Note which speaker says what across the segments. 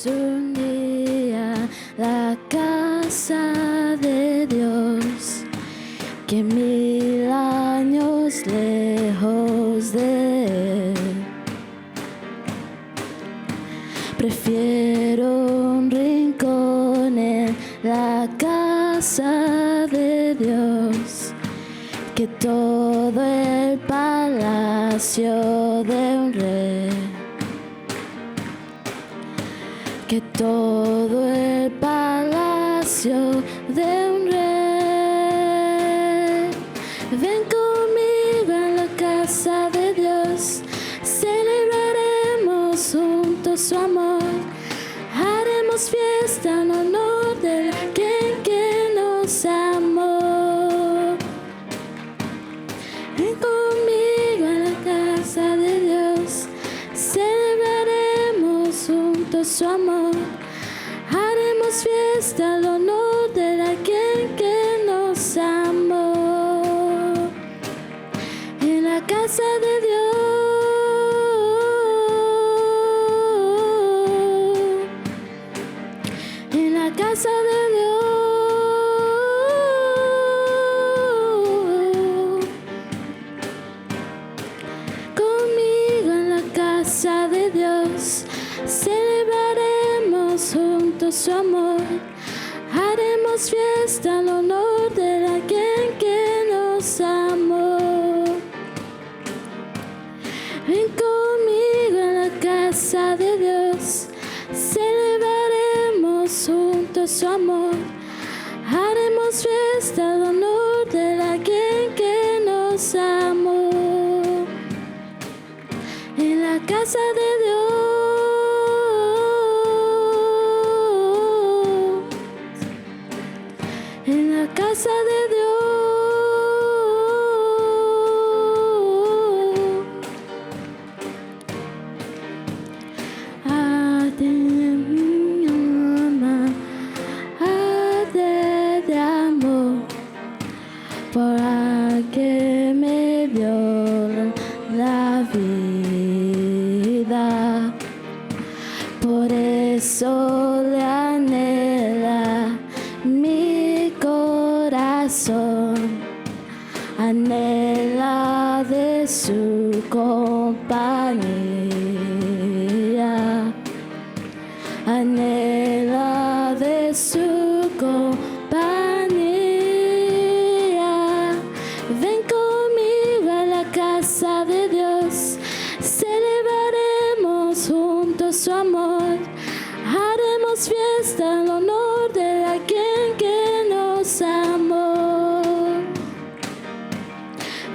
Speaker 1: un día la casa de Dios, que 1000 años lejos de Él. Prefiero un rincón en la casa de Dios que todo el palacio de un rey. Que todo el palacio de un rey. Ven conmigo a la casa de Dios, celebraremos juntos su amor, haremos fiesta en honor de aquel que nos amó. Ven conmigo a la casa de Dios, celebraremos juntos su amor, haremos fiesta al honor de aquel que nos amó. En la casa de Dios, en la casa de Dios, conmigo en la casa de Dios, celebraremos juntos su amor, haremos fiesta en honor de aquel que nos amó. Ven conmigo en la casa de Dios, celebraremos juntos su amor, haremos fiesta en honor de aquel que nos amó. En la casa de Dios, en la casa de Dios, de amor, por aquel me dio la vida, por eso le anhela mi corazón, anhela de su compañía, anhela de su compañía. Ven conmigo a la casa de Dios, celebraremos juntos su amor, haremos fiesta en honor de aquel que nos amó.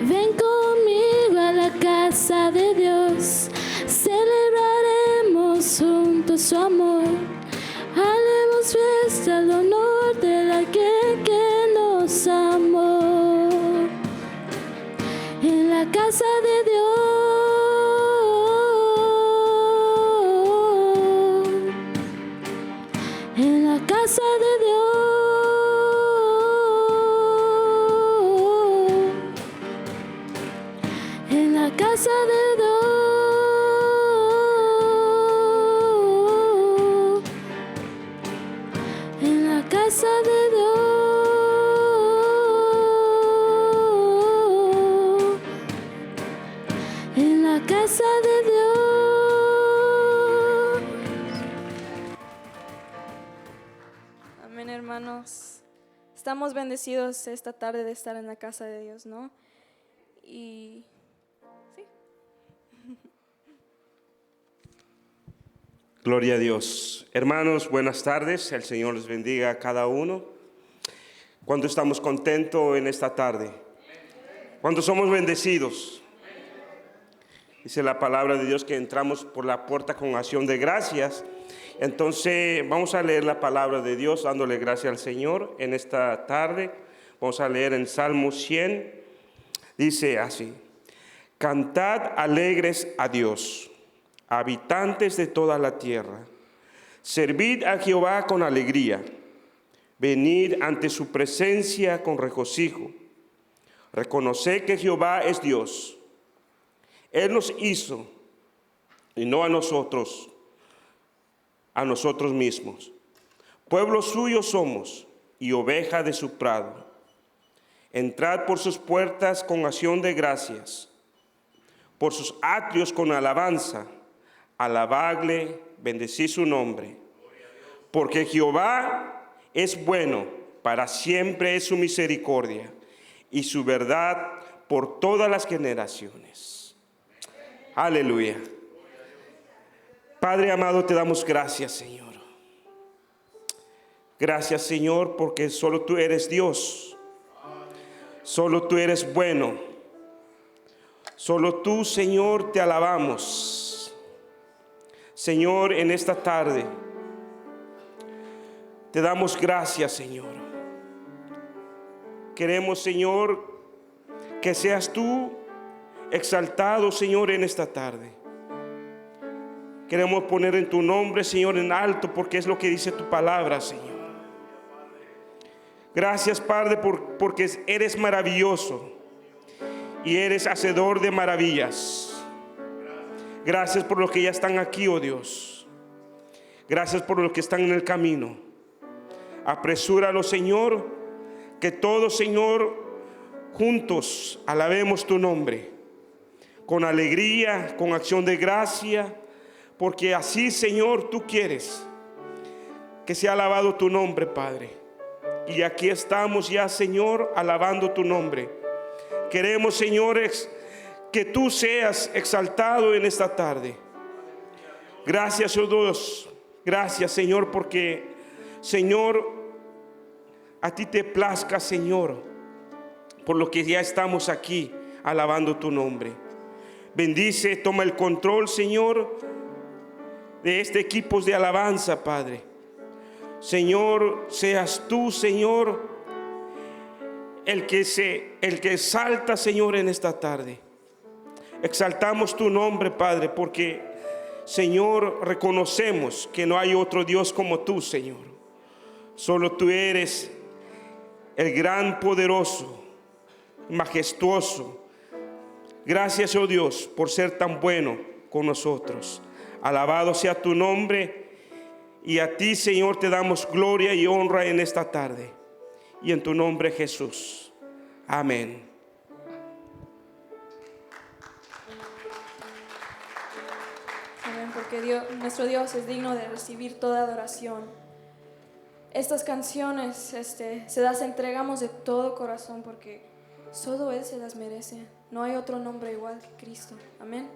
Speaker 1: Ven conmigo a la casa de Dios, celebraremos juntos su amor, haremos fiesta en honor de aquel que nos amó. En la casa de Dios, en la casa de Dios, en la casa de Dios, en la casa de Dios, en la casa de Dios.
Speaker 2: Amén, hermanos. Estamos bendecidos esta tarde de estar en la casa de Dios, ¿no? Y sí.
Speaker 3: Gloria a Dios. Hermanos, buenas tardes. El Señor les bendiga a cada uno. ¿Cuánto estamos contentos en esta tarde? ¿Cuánto somos bendecidos? Dice la palabra de Dios que entramos por la puerta con acción de gracias. Entonces vamos a leer la palabra de Dios dándole gracias al Señor en esta tarde. Vamos a leer en Salmo 100. Dice así: cantad alegres a Dios, habitantes de toda la tierra. Servid a Jehová con alegría. Venid ante su presencia con regocijo. Reconoced que Jehová es Dios. Él nos hizo y no a nosotros. a nosotros mismos. Pueblo suyo somos y oveja de su prado. Entrad por sus puertas con acción de gracias, por sus atrios con alabanza. Alabadle, bendecid su nombre. Porque Jehová es bueno, para siempre es su misericordia, y su verdad por todas las generaciones. Aleluya. Padre amado, te damos gracias, Señor. Gracias, Señor, porque solo tú eres Dios. Solo tú eres bueno. Solo tú, Señor, te alabamos. Señor, en esta tarde te damos gracias, Señor. Queremos, Señor, que seas tú exaltado, Señor, en esta tarde. Queremos poner en tu nombre, Señor, en alto, porque es lo que dice tu palabra, Señor. Gracias, Padre, porque eres maravilloso y eres hacedor de maravillas. Gracias por los que ya están aquí, oh Dios. Gracias por los que están en el camino. Apresúralo, Señor, que todos, Señor, juntos alabemos tu nombre, con alegría, con acción de gracia, porque así, Señor, tú quieres que sea alabado tu nombre, Padre. Y aquí estamos ya, Señor, alabando tu nombre. Queremos, señores, que tú seas exaltado en esta tarde. Gracias, oh Dios. Gracias, Señor, porque, Señor, a ti te plazca, Señor, por lo que ya estamos aquí alabando tu nombre. Bendice, toma el control, Señor, de este equipo de alabanza, Padre. Señor, seas tú, Señor, el que salta, Señor, en esta tarde. Exaltamos tu nombre, Padre, porque, Señor, reconocemos que no hay otro Dios como tú, Señor. Solo tú eres el gran poderoso, majestuoso. Gracias, oh Dios, por ser tan bueno con nosotros. Alabado sea tu nombre. Y a ti, Señor, te damos gloria y honra en esta tarde. Y en tu nombre, Jesús. Amén.
Speaker 2: Amén, porque nuestro Dios es digno de recibir toda adoración. Estas canciones se las entregamos de todo corazón porque solo Él se las merece. No hay otro nombre igual que Cristo. Amén.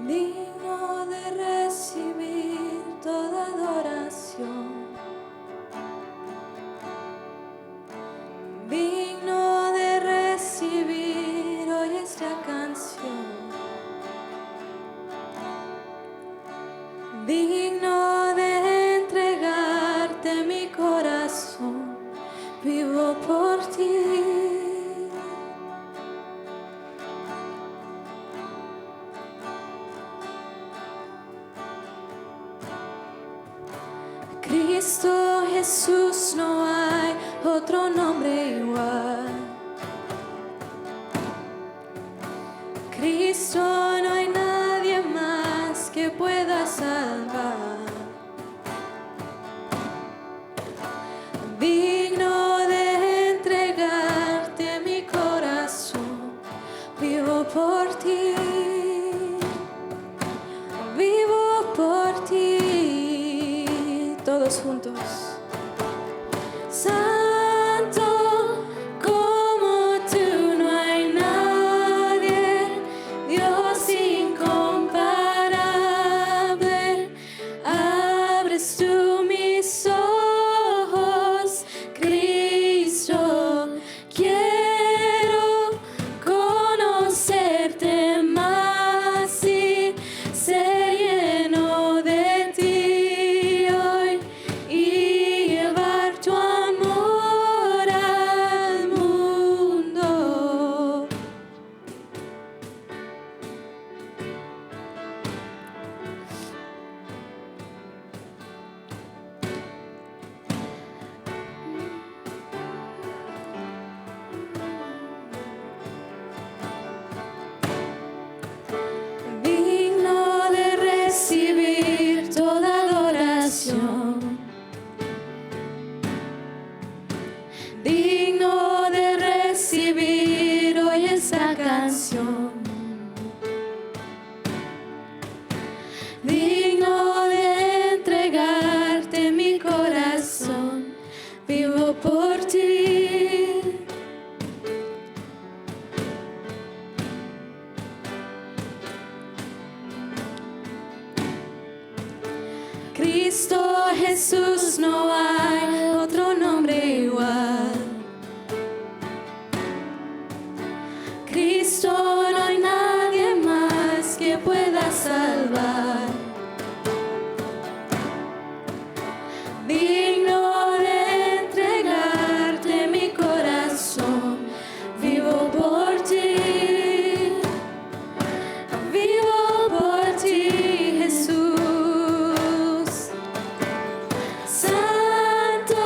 Speaker 1: Digno de recibir toda adoración, digno de recibir hoy esta canción, digno de entregarte mi corazón, vivo por ti. Cristo Jesús, no hay otro nombre igual. Cristo, no hay nadie más que pueda salvar. Digno de entregarte mi corazón, vivo por ti. Vivo por ti. Todos juntos. Santo como tú no hay nadie, Dios y canción. Digno de entregarte mi corazón, vivo por ti. Cristo Jesús, no hay otro nombre igual. Cristo, no hay nadie más que pueda salvar. Digno de entregarte mi corazón, vivo por ti. Vivo por ti, Jesús. Santo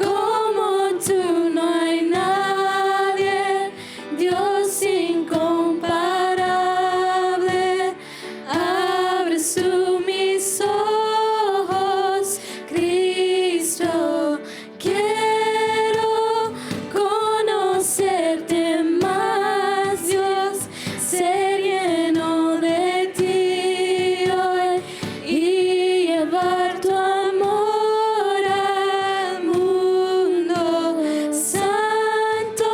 Speaker 1: como tú, no hay nadie. Dios incomparable, abres tú mis ojos, Cristo. Quiero conocerte más, Dios, ser lleno de ti hoy y llevar tu amor al mundo. Santo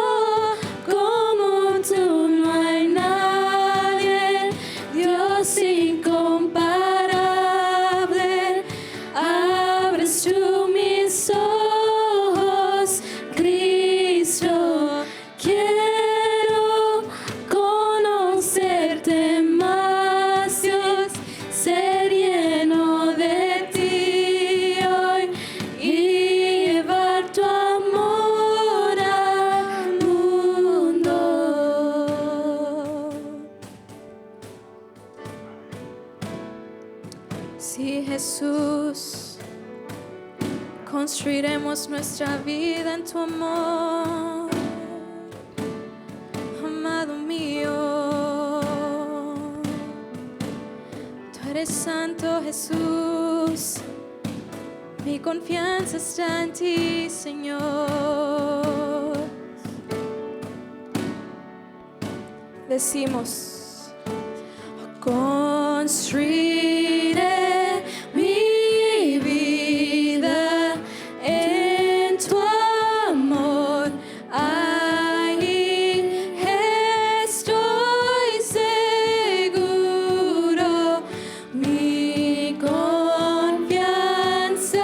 Speaker 1: como tú, no hay nadie. Dios incomparable, abres tú mis ojos, Cristo. Quiero conocerte más, Dios, ser lleno de ti hoy y llevar tu amor al mundo. Sí, Jesús, construiremos nuestra vida en tu amor, amado mío. Tú eres santo, Jesús, mi confianza está en ti, Señor.
Speaker 2: Decimos,
Speaker 1: Construiré mi vida en tu amor. Ahí estoy seguro. Mi confianza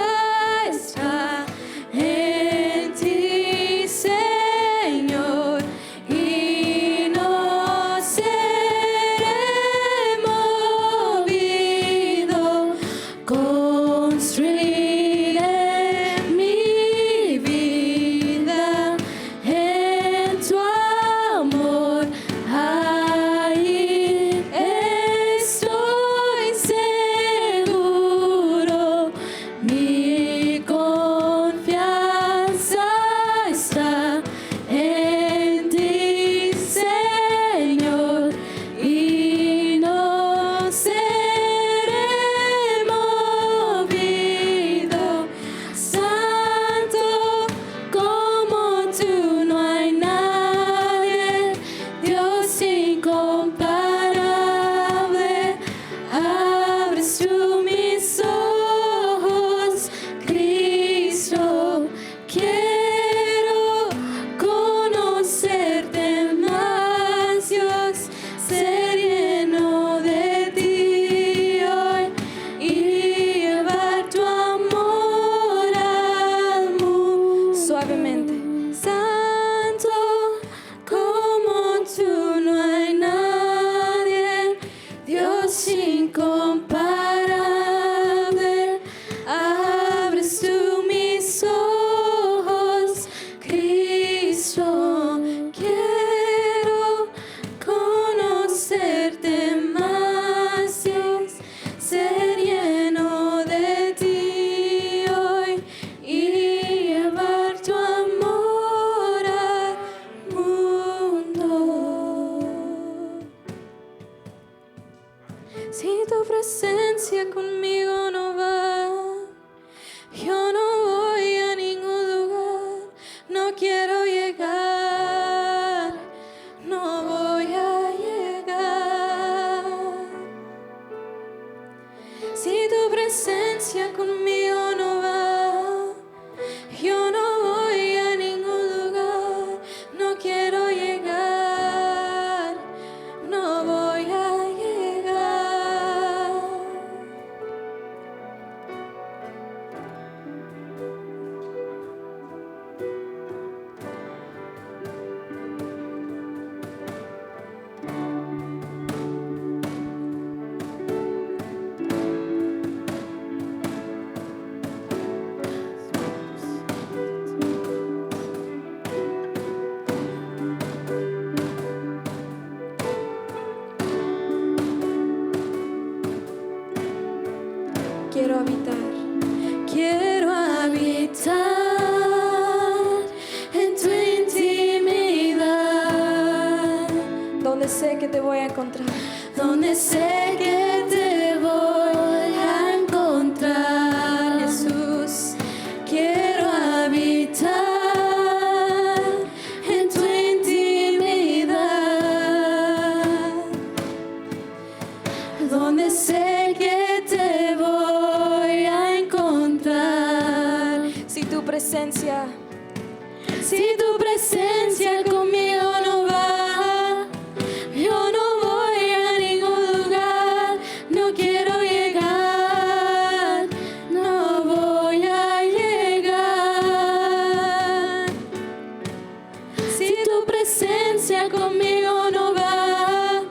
Speaker 1: está en ti, Señor, y no seré movido. Construiré mi vida en tu amor. Ahí estoy seguro. Mi confianza está en ti, Señor, y no seré movido. Santo como tú, no hay nadie. Dios incomparable, abres tú mis ojos, Cristo. Quiero conocerte más, Dios, ser lleno de ti hoy y llevar tu amor al mundo.
Speaker 2: suavemente.
Speaker 1: Santo como tú, no hay nadie. Dios incomparable, abres tú mis ojos, Cristo. Quiero conocerte más, Dios, ser lleno de ti hoy y llevar tu amor al mundo. Si tu presencia conmigo no va, yo no voy a ningún lugar. No quiero llegar, no voy
Speaker 2: presencia conmigo no va. Yo no voy a ningún lugar, no quiero llegar, no voy a llegar. Quiero habitar en tu intimidad, donde sé que te voy a encontrar, donde sé que te voy a encontrar, Jesús. Quiero habitar en tu intimidad, donde sé que te voy a encontrar. Si tu presencia conmigo no va, yo no voy a ningún lugar, no quiero llegar, no voy a llegar. Si tu presencia conmigo no va,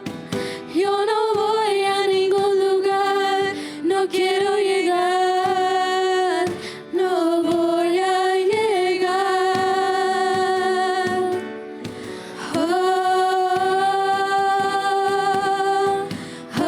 Speaker 2: yo no voy a ningún lugar, no quiero llegar, no voy a llegar. Oh, oh,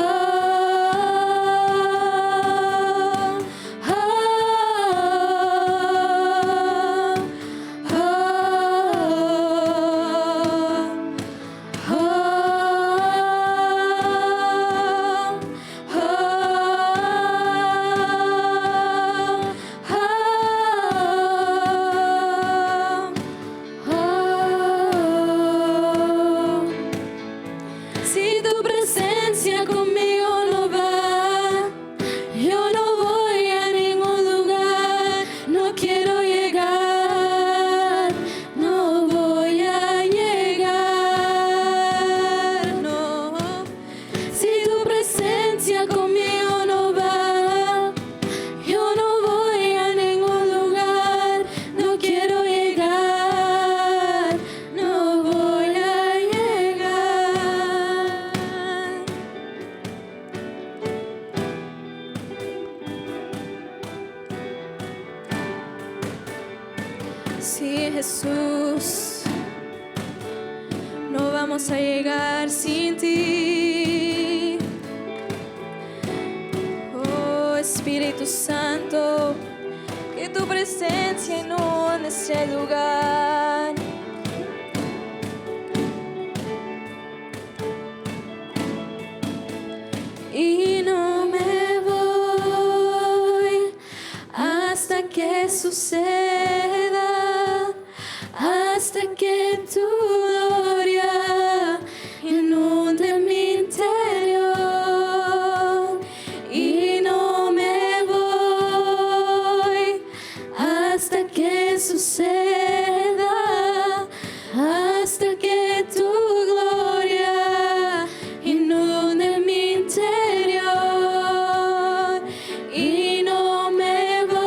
Speaker 2: oh, Si tu presencia conmigo no va, yo no voy a ningún lugar, no quiero llegar, no voy a llegar, no. Si tu presencia conmigo no va, yo no voy a ningún lugar, no quiero llegar, no voy a llegar. Sí, Jesús, no vamos a llegar sin ti. Oh, Espíritu Santo, que tu presencia inunde este lugar. Y no me voy hasta que suceda, hasta que tu gloria inunde mi interior. Y no me voy hasta que suceda, hasta que tu gloria inunde mi interior. Y no me voy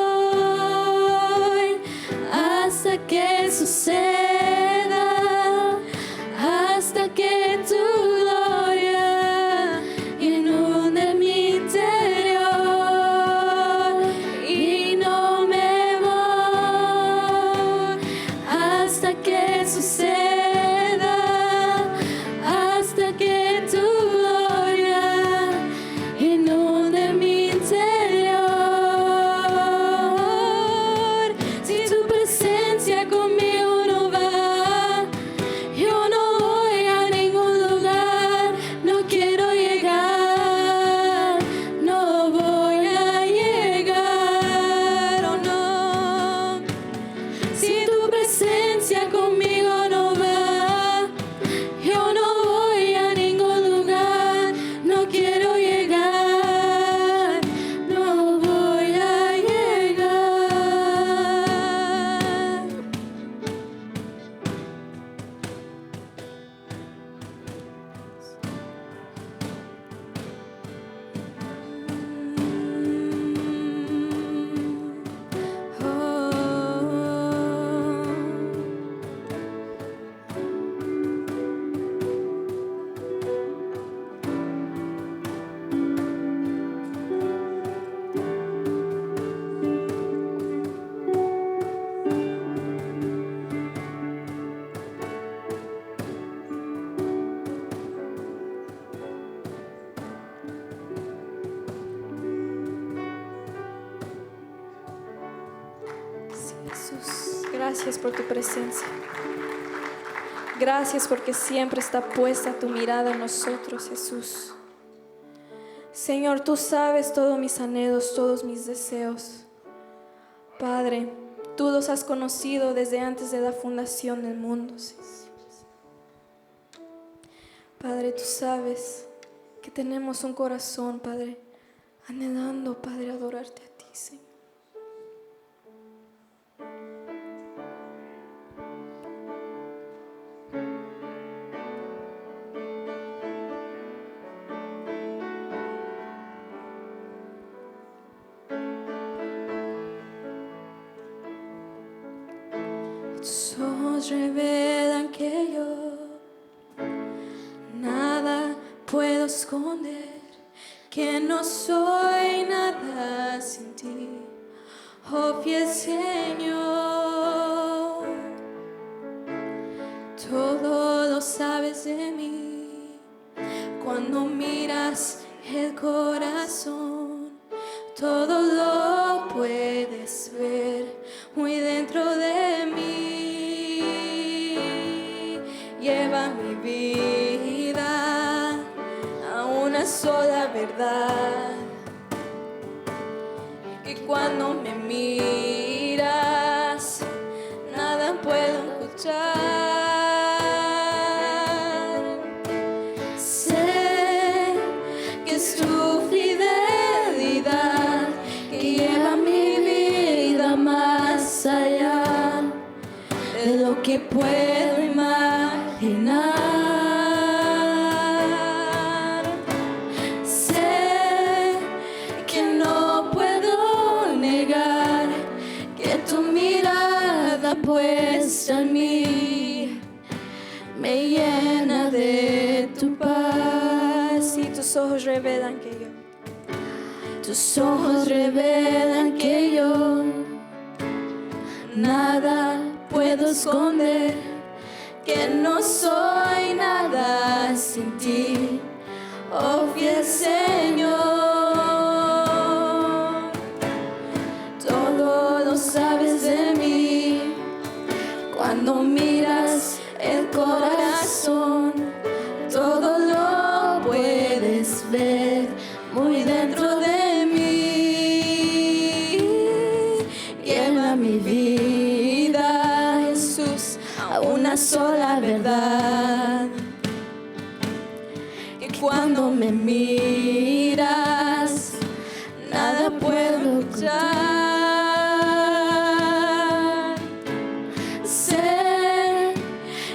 Speaker 2: Jesús. Gracias por tu presencia. Gracias porque siempre está puesta tu mirada en nosotros, Jesús. Señor, tú sabes todos mis anhelos, todos mis deseos. Padre, tú los has conocido desde antes de la fundación del mundo, Jesús. Padre, tú sabes que tenemos un corazón, Padre, anhelando, Padre, adorarte a ti, Señor. Tus ojos revelan que yo nada puedo esconder, que no soy nada sin ti, oh fiel Señor. Todo lo sabes de mí, cuando miras el corazón, todo lo puedes ver muy dentro de mí. Lleva mi vida a una sola verdad, que cuando me miras nada puedo escuchar. Sé que es tu fidelidad que lleva mi vida más allá de lo que puedo imaginar. Sé que no puedo negar que tu mirada puesta en mí me llena de tu paz. Y tus ojos revelan que yo, tus ojos revelan que yo nada puedo esconder, que no soy nada sin ti, oh fiel Señor. Todo lo sabes de mí, cuando miras el corazón, todo lo puedes ver muy dentro de mí. Lleva mi vida, Jesús, a una sola verdad, que cuando me miras nada puedo ocultar. Sé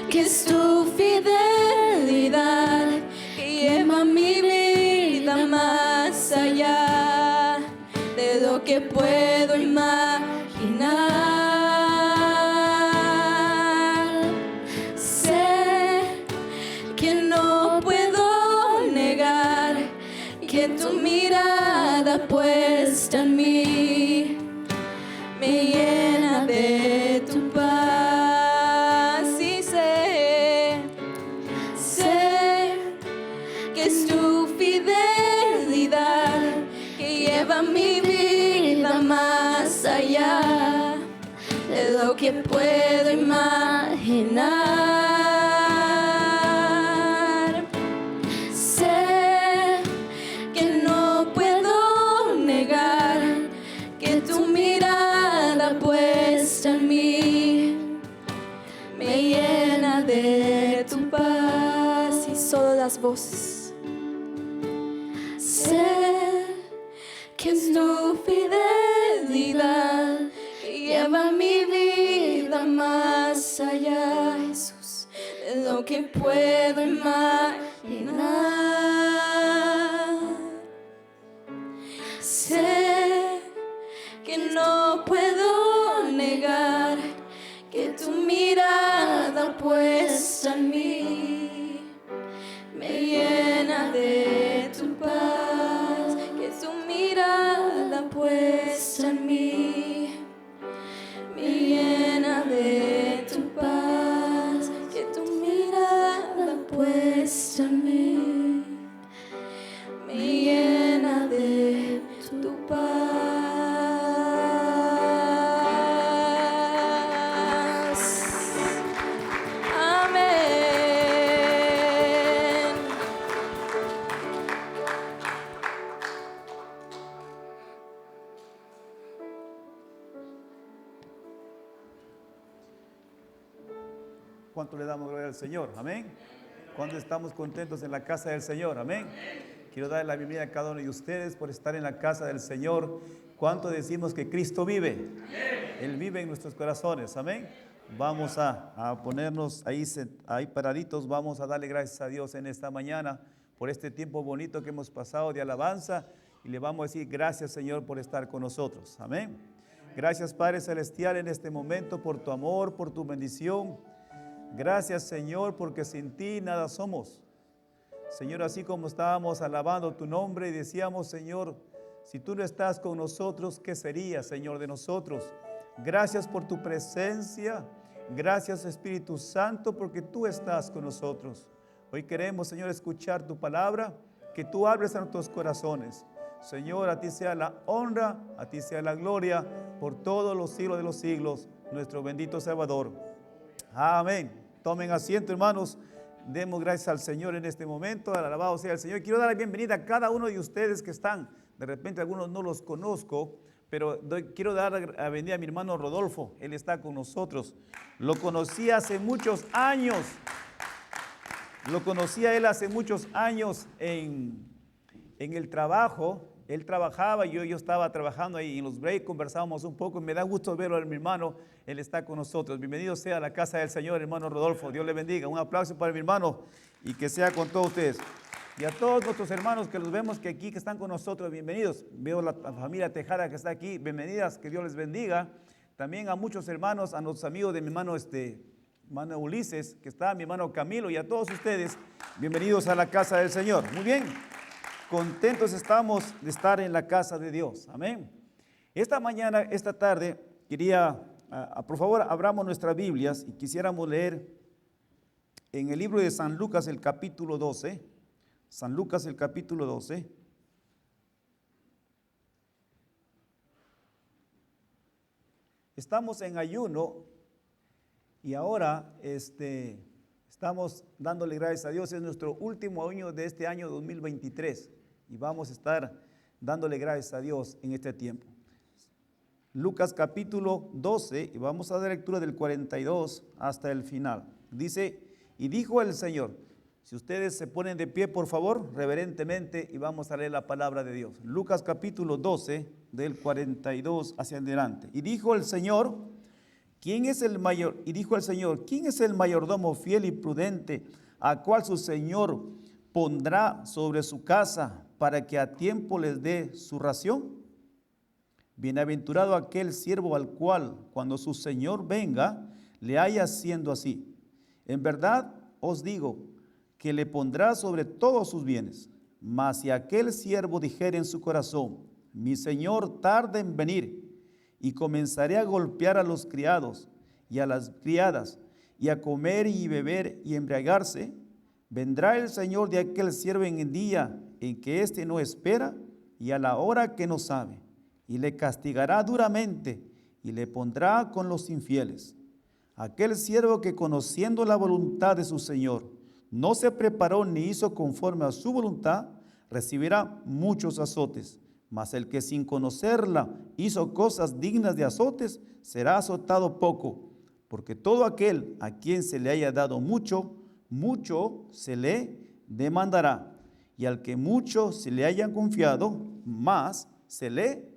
Speaker 2: que es tu fidelidad que lleva mi vida más allá de lo que puedo imaginar. Que tu mirada puesta en mí me llena de tu paz. Y sé que es tu fidelidad que lleva mi vida más allá de lo que puedo imaginar. En mí me llena de tu paz. Y solo las voces. Sé que es tu fidelidad que lleva mi vida más allá, Jesús, de lo que puedo imaginar. Sé que no puedo negar que tu mirada puesta en mí me llena de tu paz, que tu mirada puesta en mí me llena de tu paz, que tu mirada puesta en mí me llena de tu paz.
Speaker 4: ¿Cuánto le damos gloria al Señor? Amén. ¿Cuánto estamos contentos en la casa del Señor? Amén. Quiero darle la bienvenida a cada uno de ustedes por estar en la casa del Señor. ¿Cuánto decimos que Cristo vive? Él vive en nuestros corazones. Amén. Vamos a ponernos ahí paraditos. Vamos a darle gracias a Dios en esta mañana por este tiempo bonito que hemos pasado de alabanza. Y le vamos a decir gracias, Señor, por estar con nosotros. Amén. Gracias, Padre Celestial, en este momento por tu amor, por tu bendición. Gracias, Señor, porque sin ti nada somos. Señor, así como estábamos alabando tu nombre y decíamos, Señor, si tú no estás con nosotros, ¿qué sería, Señor, de nosotros? Gracias por tu presencia. Gracias, Espíritu Santo, porque tú estás con nosotros. Hoy queremos, Señor, escuchar tu palabra, que tú hables a nuestros corazones. Señor, a ti sea la honra, a ti sea la gloria, por todos los siglos de los siglos, nuestro bendito Salvador. Amén. Tomen asiento, hermanos. Demos gracias al Señor en este momento. Alabado sea el Señor. Quiero dar la bienvenida a cada uno de ustedes que están. De repente algunos no los conozco, pero quiero dar la bienvenida a mi hermano Rodolfo. Él está con nosotros. Lo conocí hace muchos años. Lo conocí a él hace muchos años en el trabajo. Él trabajaba y yo estaba trabajando ahí en los breaks, conversábamos un poco y me da gusto verlo, mi hermano. Él está con nosotros. Bienvenido sea a la casa del Señor, hermano Rodolfo. Dios le bendiga. Un aplauso para mi hermano y que sea con todos ustedes. Y a todos nuestros hermanos que los vemos que están con nosotros, bienvenidos. Veo la familia Tejada que está aquí, bienvenidas, que Dios les bendiga. También a muchos hermanos, a nuestros amigos de mi hermano, hermano Ulises, que está, mi hermano Camilo, y a todos ustedes, bienvenidos a la casa del Señor. Muy bien. Contentos estamos de estar en la casa de Dios. Amén. Esta mañana, esta tarde, quería, por favor, abramos nuestras Biblias y quisiéramos leer en el libro de San Lucas, el capítulo 12. San Lucas, el capítulo 12. Estamos en ayuno y ahora estamos dándole gracias a Dios. Es nuestro último año de este año 2023 y vamos a estar dándole gracias a Dios en este tiempo. Lucas capítulo 12 y vamos a dar lectura del 42 hasta el final. Dice, y dijo el Señor, si ustedes se ponen de pie por favor, reverentemente, y vamos a leer la palabra de Dios. Lucas capítulo 12 del 42 hacia adelante. Y dijo el Señor, ¿quién es el mayor? Y dijo el Señor, ¿quién es el mayordomo fiel y prudente, a cual su Señor pondrá sobre su casa para que a tiempo les dé su ración? Bienaventurado aquel siervo al cual, cuando su Señor venga, le haya siendo así. En verdad os digo que le pondrá sobre todos sus bienes. Mas si aquel siervo dijere en su corazón, mi Señor tarda en venir, y comenzaré a golpear a los criados y a las criadas, y a comer y beber y embriagarse, vendrá el Señor de aquel siervo en el día en que éste no espera y a la hora que no sabe, y le castigará duramente y le pondrá con los infieles. Aquel siervo que conociendo la voluntad de su Señor no se preparó ni hizo conforme a su voluntad, recibirá muchos azotes. Mas el que sin conocerla hizo cosas dignas de azotes, será azotado poco. Porque todo aquel a quien se le haya dado mucho, mucho se le demandará. Y al que mucho se le haya confiado, más se le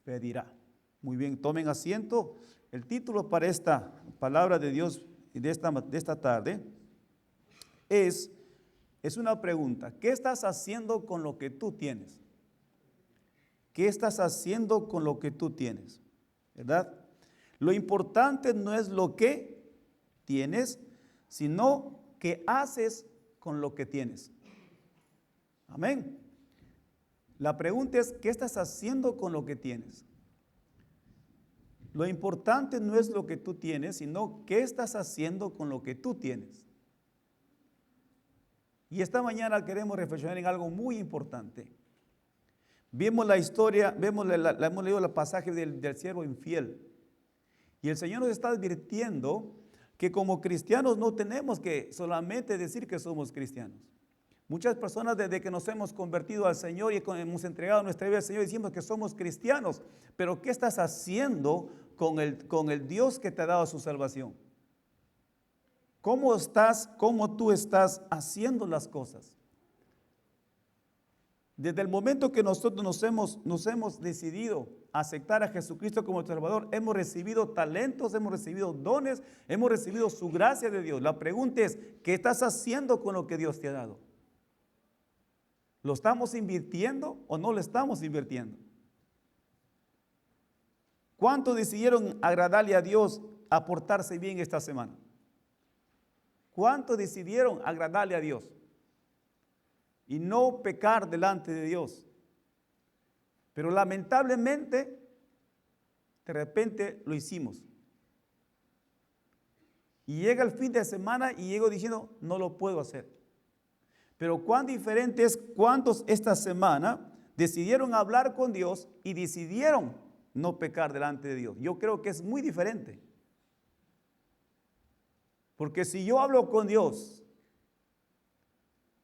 Speaker 4: pedirá. Muy bien, tomen asiento. El título para esta palabra de Dios de esta tarde es una pregunta. ¿Qué estás haciendo con lo que tú tienes? ¿Qué estás haciendo con lo que tú tienes? ¿Verdad? Lo importante no es lo que tienes, sino qué haces con lo que tienes. Amén. La pregunta es, ¿qué estás haciendo con lo que tienes? Lo importante no es lo que tú tienes, sino qué estás haciendo con lo que tú tienes. Y esta mañana queremos reflexionar en algo muy importante. Vimos la historia, hemos leído el pasaje del siervo infiel. Y el Señor nos está advirtiendo que como cristianos no tenemos que solamente decir que somos cristianos. Muchas personas desde que nos hemos convertido al Señor y hemos entregado nuestra vida al Señor decimos que somos cristianos. Pero ¿qué estás haciendo con el Dios que te ha dado su salvación? cómo tú estás haciendo las cosas? Desde el momento que nosotros nos hemos decidido aceptar a Jesucristo como Salvador, hemos recibido talentos, hemos recibido dones, hemos recibido su gracia de Dios. La pregunta es, ¿qué estás haciendo con lo que Dios te ha dado? ¿Lo estamos invirtiendo o no lo estamos invirtiendo? ¿Cuántos decidieron agradarle a Dios, aportarse bien esta semana? ¿Cuántos decidieron agradarle a Dios y no pecar delante de Dios? Pero lamentablemente, de repente lo hicimos. Y llega el fin de semana y llego diciendo, no lo puedo hacer. Pero cuán diferente es cuántos esta semana decidieron hablar con Dios y decidieron no pecar delante de Dios. Yo creo que es muy diferente. Porque si yo hablo con Dios,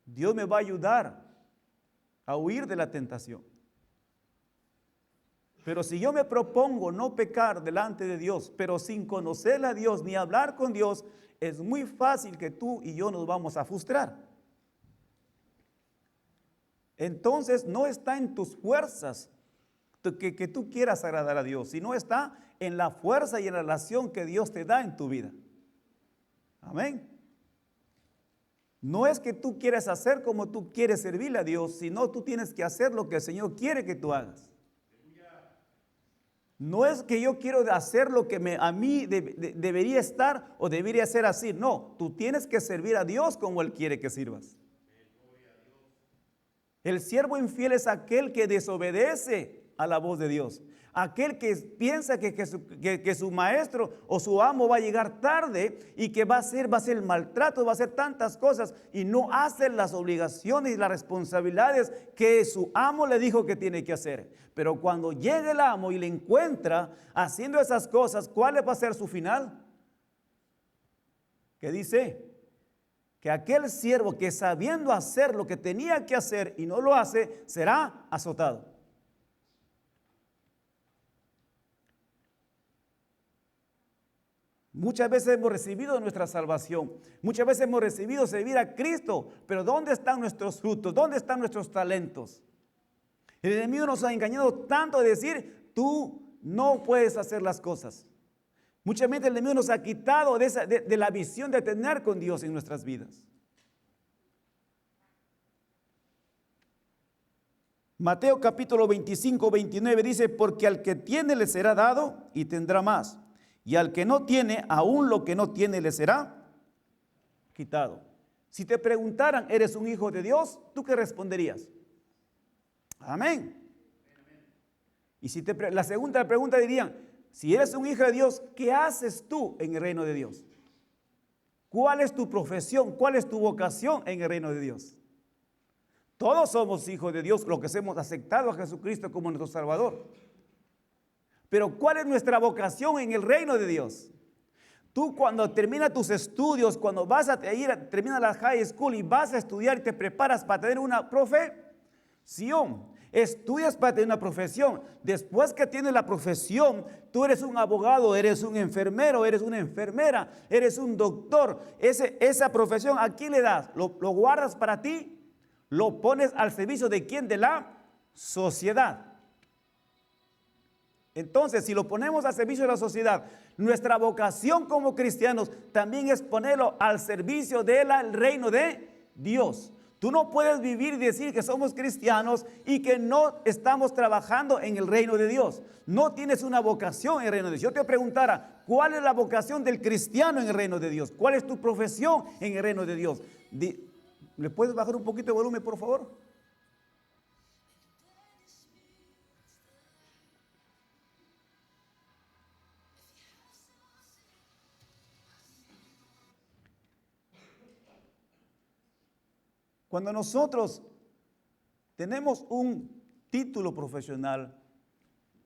Speaker 4: Dios me va a ayudar a huir de la tentación. Pero si yo me propongo no pecar delante de Dios, pero sin conocer a Dios ni hablar con Dios, es muy fácil que tú y yo nos vamos a frustrar. Entonces no está en tus fuerzas que tú quieras agradar a Dios, sino está en la fuerza y en la relación que Dios te da en tu vida. Amén. No es que tú quieres hacer como tú quieres servirle a Dios, sino tú tienes que hacer lo que el Señor quiere que tú hagas. No es que yo quiero hacer lo que a mí debería estar o debería ser así. No, tú tienes que servir a Dios como Él quiere que sirvas. El siervo infiel es aquel que desobedece a la voz de Dios. Aquel que piensa que su maestro o su amo va a llegar tarde y que va a hacer el maltrato, va a hacer tantas cosas y no hace las obligaciones y las responsabilidades que su amo le dijo que tiene que hacer. Pero cuando llegue el amo y le encuentra haciendo esas cosas, ¿cuál va a ser su final? ¿Qué dice? Que aquel siervo que sabiendo hacer lo que tenía que hacer y no lo hace, será azotado. Muchas veces hemos recibido nuestra salvación, muchas veces hemos recibido servir a Cristo, pero ¿dónde están nuestros frutos? ¿Dónde están nuestros talentos? El enemigo nos ha engañado tanto de decir, tú no puedes hacer las cosas. Muchas veces el enemigo nos ha quitado de la visión de tener con Dios en nuestras vidas. Mateo capítulo 25, 29 dice, porque al que tiene le será dado y tendrá más. Y al que no tiene, aún lo que no tiene le será quitado. Si te preguntaran, ¿eres un hijo de Dios? ¿Tú qué responderías? Amén. Y si la segunda pregunta dirían, si eres un hijo de Dios, ¿qué haces tú en el reino de Dios? ¿Cuál es tu profesión? ¿Cuál es tu vocación en el reino de Dios? Todos somos hijos de Dios, los que hemos aceptado a Jesucristo como nuestro Salvador. Pero ¿cuál es nuestra vocación en el reino de Dios? Tú cuando terminas tus estudios, cuando vas terminas la high school y vas a estudiar y te preparas para tener una profesión. Estudias para tener una profesión. Después que tienes la profesión, tú eres un abogado, eres un enfermero, eres una enfermera, eres un doctor. Esa profesión, ¿a quién le das? ¿Lo guardas para ti? ¿Lo pones al servicio de quién? De la sociedad. Entonces, si lo ponemos al servicio de la sociedad, nuestra vocación como cristianos también es ponerlo al servicio del reino de Dios. Tú no puedes vivir y decir que somos cristianos y que no estamos trabajando en el reino de Dios. No tienes una vocación en el reino de Dios. Yo te preguntara, ¿cuál es la vocación del cristiano en el reino de Dios? ¿Cuál es tu profesión en el reino de Dios? ¿Le puedes bajar un poquito de volumen, por favor? Cuando nosotros tenemos un título profesional,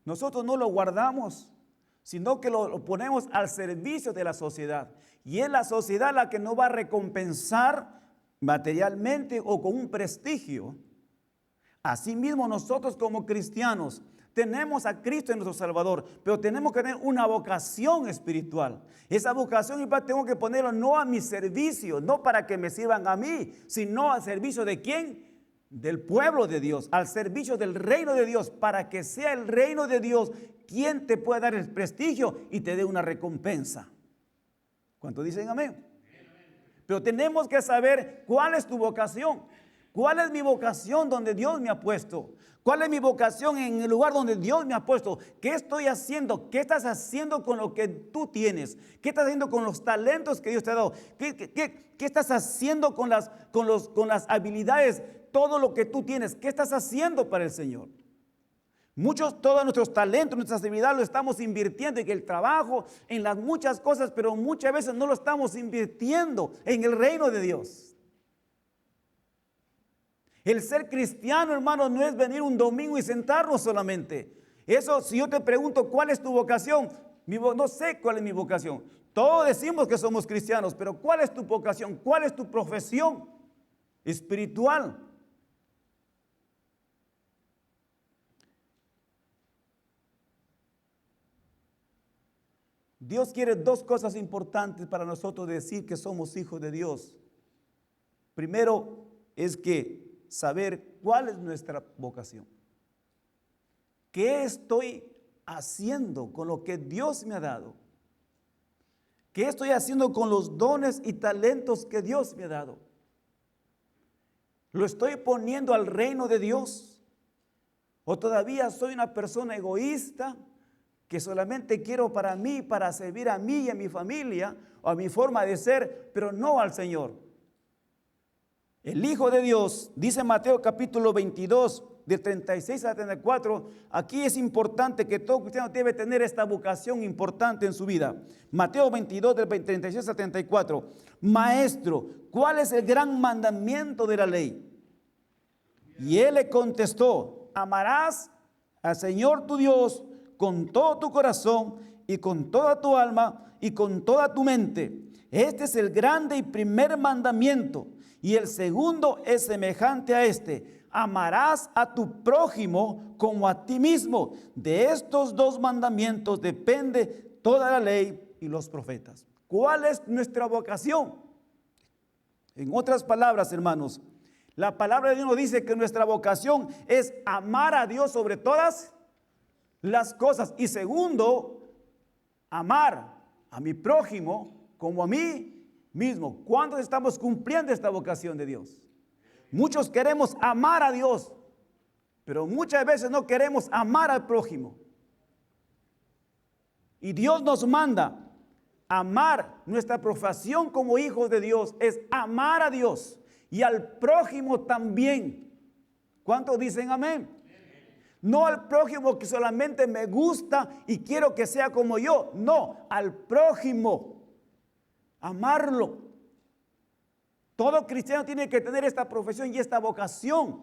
Speaker 4: nosotros no lo guardamos, sino que lo ponemos al servicio de la sociedad. Y es la sociedad la que nos va a recompensar materialmente o con un prestigio. Asimismo, nosotros como cristianos Tenemos a Cristo en nuestro Salvador, pero tenemos que tener una vocación espiritual. Esa vocación espiritual tengo que ponerlo no a mi servicio, no para que me sirvan a mí, sino al servicio de ¿quién? Del pueblo de Dios, al servicio del reino de Dios, para que sea el reino de Dios quien te pueda dar el prestigio y te dé una recompensa. ¿Cuántos dicen amén? Pero tenemos que saber cuál es tu vocación. ¿Cuál es mi vocación donde Dios me ha puesto? ¿Cuál es mi vocación en el lugar donde Dios me ha puesto? ¿Qué estoy haciendo? ¿Qué estás haciendo con lo que tú tienes? ¿Qué estás haciendo con los talentos que Dios te ha dado? ¿Qué estás haciendo con las habilidades? Todo lo que tú tienes. ¿Qué estás haciendo para el Señor? Todos nuestros talentos, nuestras habilidades lo estamos invirtiendo en el trabajo, en las muchas cosas, pero muchas veces no lo estamos invirtiendo en el reino de Dios. El ser cristiano, hermano, no es venir un domingo y sentarnos solamente. Eso, si yo te pregunto, ¿cuál es tu vocación? No sé cuál es mi vocación. Todos decimos que somos cristianos, pero ¿cuál es tu vocación? ¿Cuál es tu profesión espiritual? Dios quiere dos cosas importantes para nosotros decir que somos hijos de Dios. Primero es que saber cuál es nuestra vocación. ¿Qué estoy haciendo con lo que Dios me ha dado? ¿Qué estoy haciendo con los dones y talentos que Dios me ha dado? ¿Lo estoy poniendo al reino de Dios? ¿O todavía soy una persona egoísta que solamente quiero para mí, para servir a mí y a mi familia o a mi forma de ser, pero no al Señor? El Hijo de Dios, dice Mateo capítulo 22, de 36 a 34, aquí es importante que todo cristiano debe tener esta vocación importante en su vida. Mateo 22, del 36 a 34, Maestro, ¿cuál es el gran mandamiento de la ley? Y él le contestó, amarás al Señor tu Dios con todo tu corazón y con toda tu alma y con toda tu mente. Este es el grande y primer mandamiento. Y el segundo es semejante a este: amarás a tu prójimo como a ti mismo. De estos dos mandamientos depende toda la ley y los profetas. ¿Cuál es nuestra vocación? En otras palabras, hermanos, la palabra de Dios nos dice que nuestra vocación es amar a Dios sobre todas las cosas. Y segundo, amar a mi prójimo como a mí mismo. ¿Cuándo estamos cumpliendo esta vocación de Dios? Muchos queremos amar a Dios, pero muchas veces no queremos amar al prójimo. Y Dios nos manda amar. Nuestra profesión como hijos de Dios es amar a Dios y al prójimo también. ¿Cuántos dicen amén? No al prójimo que solamente me gusta y quiero que sea como yo. No, al prójimo. Amarlo. Todo cristiano tiene que tener esta profesión y esta vocación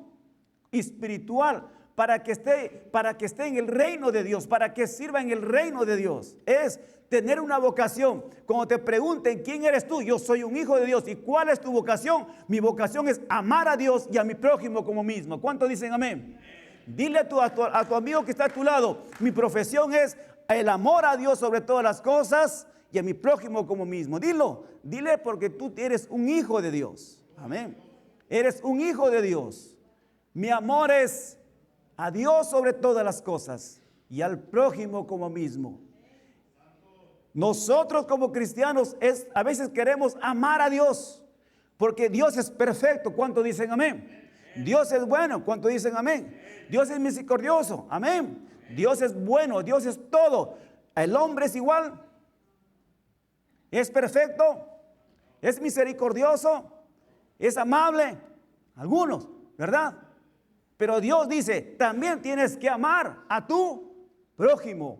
Speaker 4: espiritual para que esté en el reino de Dios, para que sirva en el reino de Dios. Es tener una vocación. Cuando te pregunten quién eres tú, yo soy un hijo de Dios. ¿Y cuál es tu vocación? Mi vocación es amar a Dios y a mi prójimo como mismo. ¿Cuántos dicen amén? Dile a tu amigo que está a tu lado, mi profesión es el amor a Dios sobre todas las cosas y a mi prójimo como mismo. Dile porque tú eres un hijo de Dios. Amén. Eres un hijo de Dios. Mi amor es a Dios sobre todas las cosas y al prójimo como mismo. Nosotros como cristianos a veces queremos amar a Dios porque Dios es perfecto. ¿Cuántos dicen amén? Dios es bueno. ¿Cuántos dicen amén? Dios es misericordioso. Amén. Dios es bueno. Dios es todo. El hombre es igual. Es perfecto. Es misericordioso. Es amable. Algunos, ¿verdad? Pero Dios dice, también tienes que amar a tu prójimo.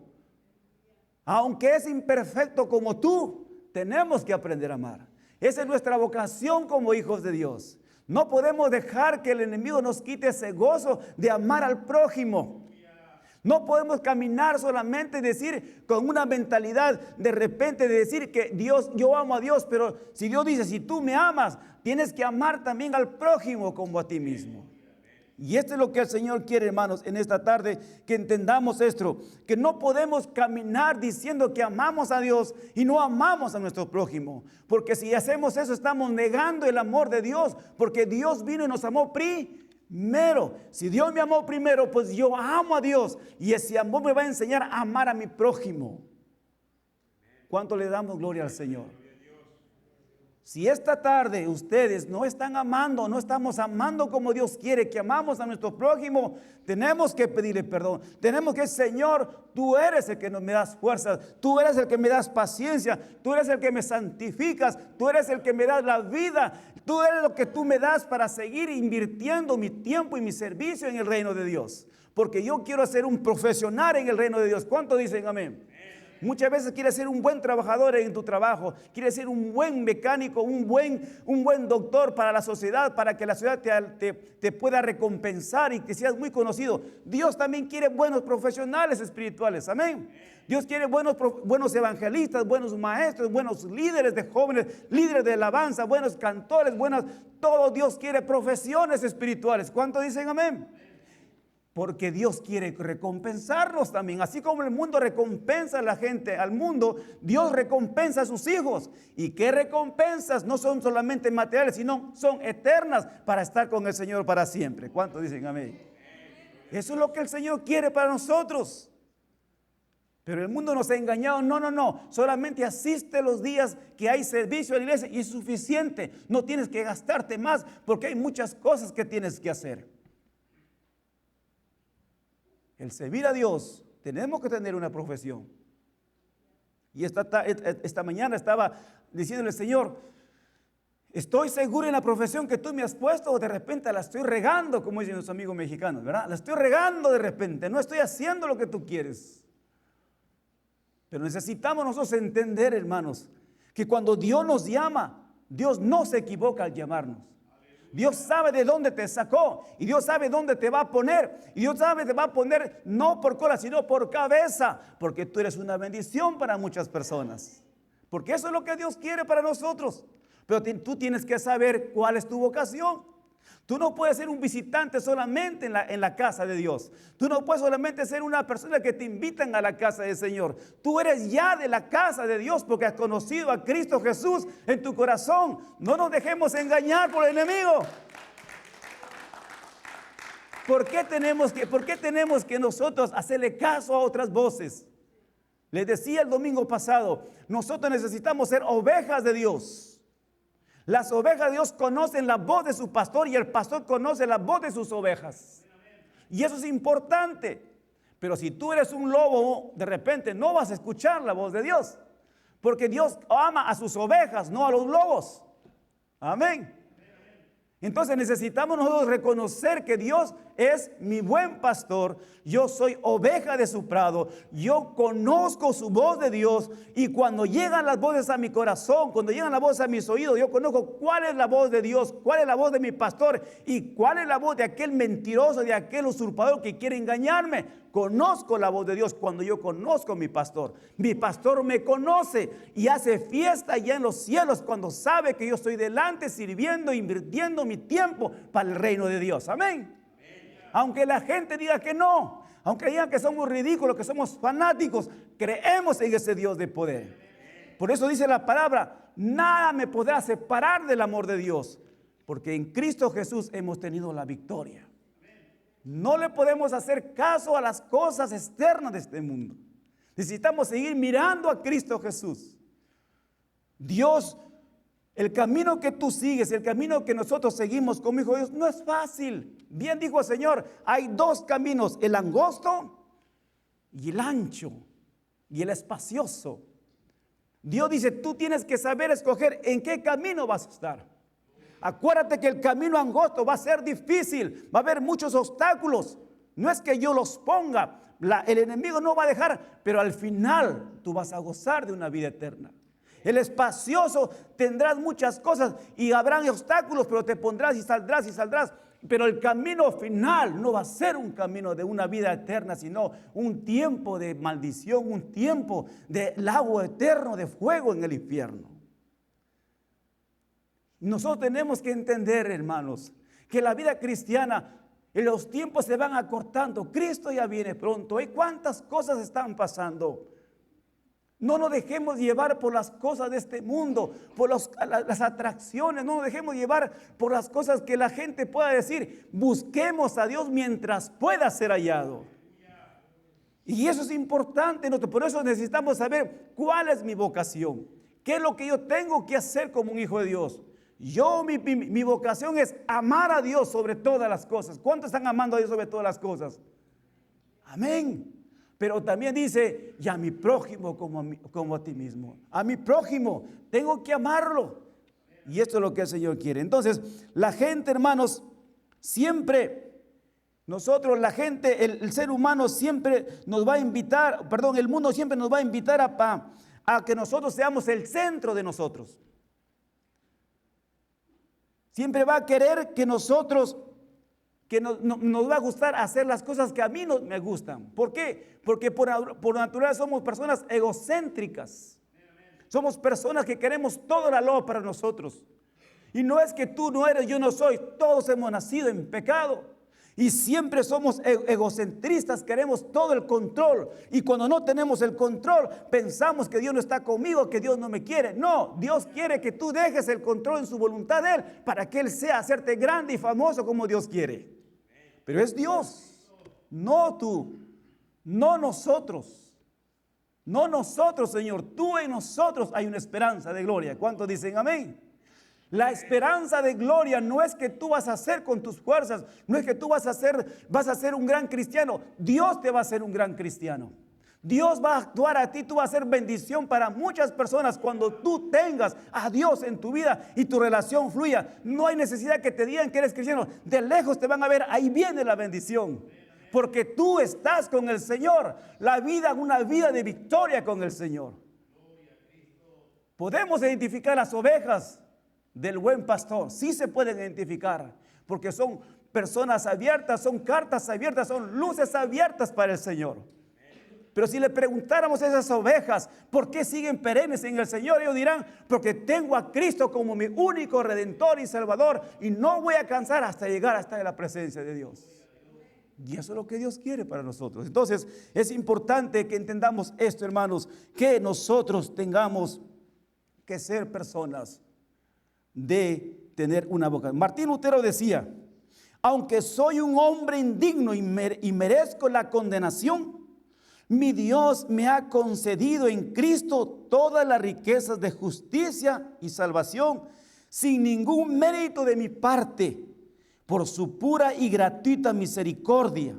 Speaker 4: Aunque es imperfecto como tú, tenemos que aprender a amar. Esa es nuestra vocación como hijos de Dios. No podemos dejar que el enemigo nos quite ese gozo de amar al prójimo. No podemos caminar solamente y decir con una mentalidad de repente de decir que Dios, yo amo a Dios, pero si Dios dice, si tú me amas, tienes que amar también al prójimo como a ti mismo. Y esto es lo que el Señor quiere, hermanos, en esta tarde, que entendamos esto, que no podemos caminar diciendo que amamos a Dios y no amamos a nuestro prójimo, porque si hacemos eso estamos negando el amor de Dios, porque Dios vino y nos amó primero. Si Dios me amó primero, pues yo amo a Dios y ese amor me va a enseñar a amar a mi prójimo. ¿Cuánto le damos gloria al Señor? Si esta tarde ustedes no están amando, no estamos amando como Dios quiere que amamos a nuestro prójimo, tenemos que pedirle perdón. Tenemos que, Señor, tú eres el que me das fuerzas, tú eres el que me das paciencia, tú eres el que me santificas, tú eres el que me das la vida, tú eres lo que tú me das para seguir invirtiendo mi tiempo y mi servicio en el reino de Dios. Porque yo quiero ser un profesional en el reino de Dios. ¿Cuánto dicen amén? Muchas veces quieres ser un buen trabajador en tu trabajo, quieres ser un buen mecánico, un buen doctor para la sociedad, para que la sociedad te pueda recompensar y que seas muy conocido. Dios también quiere buenos profesionales espirituales, amén. Dios quiere buenos evangelistas, buenos maestros, buenos líderes de jóvenes, líderes de alabanza, buenos cantores, todo Dios quiere profesiones espirituales. ¿Cuánto dicen amén? Porque Dios quiere recompensarnos también. Así como el mundo recompensa a la gente, al mundo, Dios recompensa a sus hijos. ¿Y qué recompensas? No son solamente materiales, sino son eternas para estar con el Señor para siempre. ¿Cuántos dicen amén? Eso es lo que el Señor quiere para nosotros. Pero el mundo nos ha engañado. No. Solamente asiste los días que hay servicio en la iglesia y es suficiente. No tienes que gastarte más porque hay muchas cosas que tienes que hacer. El servir a Dios, tenemos que tener una profesión. Y esta mañana estaba diciéndole, Señor, estoy seguro en la profesión que tú me has puesto o de repente la estoy regando, como dicen los amigos mexicanos, ¿verdad? La estoy regando de repente, no estoy haciendo lo que tú quieres. Pero necesitamos nosotros entender, hermanos, que cuando Dios nos llama, Dios no se equivoca al llamarnos. Dios sabe de dónde te sacó y Dios sabe dónde te va a poner. Y Dios sabe que te va a poner no por cola, sino por cabeza, porque tú eres una bendición para muchas personas. Porque eso es lo que Dios quiere para nosotros. Pero tú tienes que saber cuál es tu vocación. Tú no puedes ser un visitante solamente en la casa de Dios. Tú no puedes solamente ser una persona que te invitan a la casa del Señor. Tú eres ya de la casa de Dios porque has conocido a Cristo Jesús en tu corazón. No nos dejemos engañar por el enemigo. ¿Por qué tenemos que nosotros hacerle caso a otras voces? Les decía el domingo pasado, nosotros necesitamos ser ovejas de Dios. Las ovejas de Dios conocen la voz de su pastor y el pastor conoce la voz de sus ovejas. Y eso es importante. Pero si tú eres un lobo, de repente no vas a escuchar la voz de Dios. Porque Dios ama a sus ovejas, no a los lobos. Amén. Entonces necesitamos nosotros reconocer que Dios es mi buen pastor, yo soy oveja de su prado, yo conozco su voz de Dios y cuando llegan las voces a mi corazón, cuando llegan las voces a mis oídos, yo conozco cuál es la voz de Dios, cuál es la voz de mi pastor y cuál es la voz de aquel mentiroso, de aquel usurpador que quiere engañarme. Conozco la voz de Dios cuando yo conozco a mi pastor. Mi pastor me conoce y hace fiesta allá en los cielos cuando sabe que yo estoy delante sirviendo, invirtiendo mi tiempo para el reino de Dios. Amén. Aunque la gente diga que no, aunque digan que somos ridículos, que somos fanáticos, creemos en ese Dios de poder. Por eso dice la palabra, nada me podrá separar del amor de Dios, porque en Cristo Jesús hemos tenido la victoria. No le podemos hacer caso a las cosas externas de este mundo. Necesitamos seguir mirando a Cristo Jesús. Dios, el camino que tú sigues, el camino que nosotros seguimos como hijo de Dios, no es fácil. Bien dijo el Señor, hay dos caminos, el angosto y el ancho y el espacioso. Dios dice, tú tienes que saber escoger en qué camino vas a estar. Acuérdate que el camino angosto va a ser difícil, va a haber muchos obstáculos. No es que yo los ponga, el enemigo no va a dejar, pero al final tú vas a gozar de una vida eterna. El espacioso tendrás muchas cosas y habrán obstáculos, pero te pondrás y saldrás. Pero el camino final no va a ser un camino de una vida eterna, sino un tiempo de maldición, un tiempo de lago eterno de fuego en el infierno. Nosotros tenemos que entender, hermanos, que la vida cristiana Y los tiempos se van acortando. Cristo ya viene pronto. ¿Y cuántas cosas están pasando? No nos dejemos llevar por las cosas de este mundo, por las atracciones. No nos dejemos llevar por las cosas que la gente pueda decir. Busquemos a Dios mientras pueda ser hallado. Y eso es importante. Por eso necesitamos saber cuál es mi vocación. ¿Qué es lo que yo tengo que hacer como un hijo de Dios? Mi vocación es amar a Dios sobre todas las cosas. ¿Cuántos están amando a Dios sobre todas las cosas? Amén. Pero también dice, y a mi prójimo como a ti mismo. A mi prójimo tengo que amarlo. Y esto es lo que el Señor quiere. Entonces, la gente, hermanos, siempre, la gente, el ser humano siempre nos va a invitar, el mundo siempre nos va a invitar a que nosotros seamos el centro de nosotros. Siempre va a querer que nosotros, nos va a gustar hacer las cosas que a mí no me gustan. ¿Por qué? Porque por naturaleza somos personas egocéntricas. Somos personas que queremos todo el valor para nosotros. Y no es que tú no eres, yo no soy. Todos hemos nacido en pecado. Y siempre somos egocentristas, queremos todo el control. Y cuando no tenemos el control, pensamos que Dios no está conmigo, que Dios no me quiere. No, Dios quiere que tú dejes el control en su voluntad de Él, para que Él sea, hacerte grande y famoso como Dios quiere. Pero es Dios, no tú, no nosotros. No nosotros, Señor, tú en nosotros hay una esperanza de gloria. ¿Cuántos dicen amén? La esperanza de gloria no es que tú vas a hacer con tus fuerzas, no es que tú vas a ser un gran cristiano. Dios te va a hacer un gran cristiano. Dios va a actuar a ti, tú vas a ser bendición para muchas personas cuando tú tengas a Dios en tu vida y tu relación fluya. No hay necesidad que te digan que eres cristiano. De lejos te van a ver, ahí viene la bendición. Porque tú estás con el Señor. Una vida de victoria con el Señor. Podemos identificar las ovejas del buen pastor. Sí se pueden identificar, porque son personas abiertas, son cartas abiertas, son luces abiertas para el Señor. Pero si le preguntáramos a esas ovejas, ¿por qué siguen perennes en el Señor? Ellos dirán, porque tengo a Cristo como mi único Redentor y Salvador, y no voy a cansar hasta llegar hasta la presencia de Dios. Y eso es lo que Dios quiere para nosotros. Entonces, es importante que entendamos esto, hermanos, que nosotros tengamos que ser personas de tener una vocación. Martín Lutero decía, aunque soy un hombre indigno y merezco la condenación, mi Dios me ha concedido en Cristo todas las riquezas de justicia y salvación, sin ningún mérito de mi parte, por su pura y gratuita misericordia.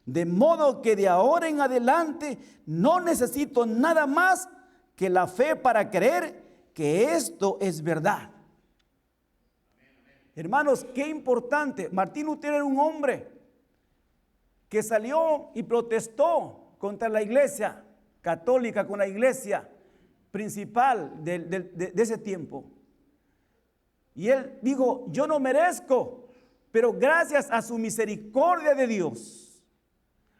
Speaker 4: De modo que de ahora en adelante no necesito nada más que la fe para creer que esto es verdad. Hermanos, qué importante. Martín Lutero era un hombre que salió y protestó contra la iglesia católica, con la iglesia principal de ese tiempo. Y él dijo, yo no merezco, pero gracias a su misericordia de Dios,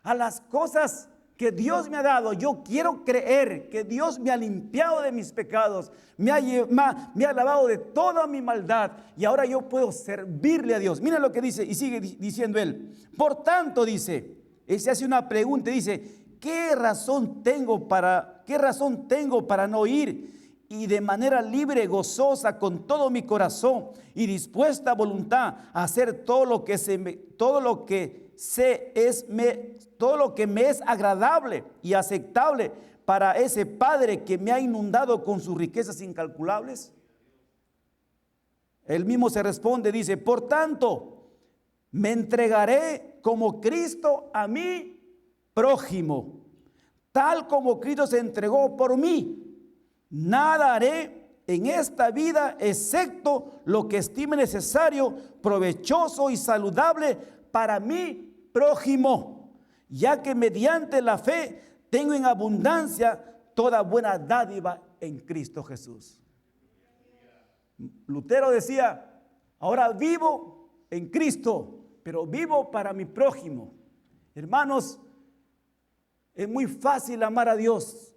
Speaker 4: a las cosas que Dios me ha dado, yo quiero creer que Dios me ha limpiado de mis pecados, me ha lavado de toda mi maldad, y ahora yo puedo servirle a Dios. Mira lo que dice, y sigue diciendo él. Por tanto, dice, él se hace una pregunta y dice, ¿qué razón tengo para no ir? Y de manera libre, gozosa, con todo mi corazón y dispuesta a voluntad a hacer todo lo que me es agradable y aceptable para ese Padre que me ha inundado con sus riquezas incalculables. Él mismo se responde, dice, por tanto, me entregaré como Cristo a mi prójimo, tal como Cristo se entregó por mí. Nada haré en esta vida excepto lo que estime necesario, provechoso y saludable para mi prójimo, ya que mediante la fe tengo en abundancia toda buena dádiva en Cristo Jesús. Lutero decía, ahora vivo en Cristo, pero vivo para mi prójimo. Hermanos, es muy fácil amar a Dios,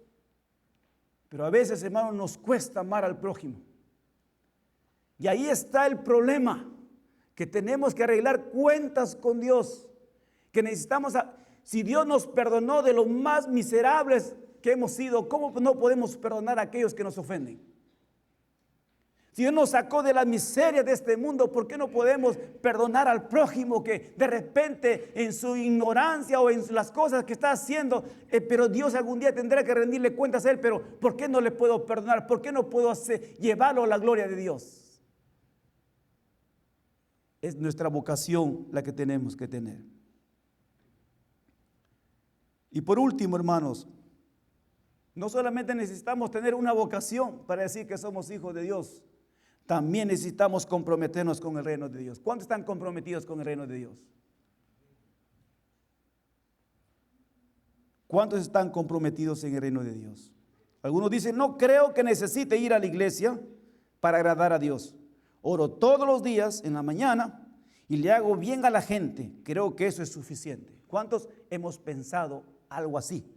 Speaker 4: pero a veces, hermanos, nos cuesta amar al prójimo. Y ahí está el problema, que tenemos que arreglar cuentas con Dios, que necesitamos, si Dios nos perdonó de los más miserables que hemos sido, ¿cómo no podemos perdonar a aquellos que nos ofenden? Si Dios nos sacó de la miseria de este mundo, ¿por qué no podemos perdonar al prójimo que de repente en su ignorancia o en las cosas que está haciendo, pero Dios algún día tendrá que rendirle cuentas a él, pero ¿por qué no le puedo perdonar? ¿Por qué no puedo llevarlo a la gloria de Dios? Es nuestra vocación la que tenemos que tener. Y por último, hermanos, no solamente necesitamos tener una vocación para decir que somos hijos de Dios, también necesitamos comprometernos con el reino de Dios. ¿Cuántos están comprometidos con el reino de Dios? ¿Cuántos están comprometidos en el reino de Dios? Algunos dicen, no creo que necesite ir a la iglesia para agradar a Dios. Oro todos los días en la mañana y le hago bien a la gente. Creo que eso es suficiente. ¿Cuántos hemos pensado algo así?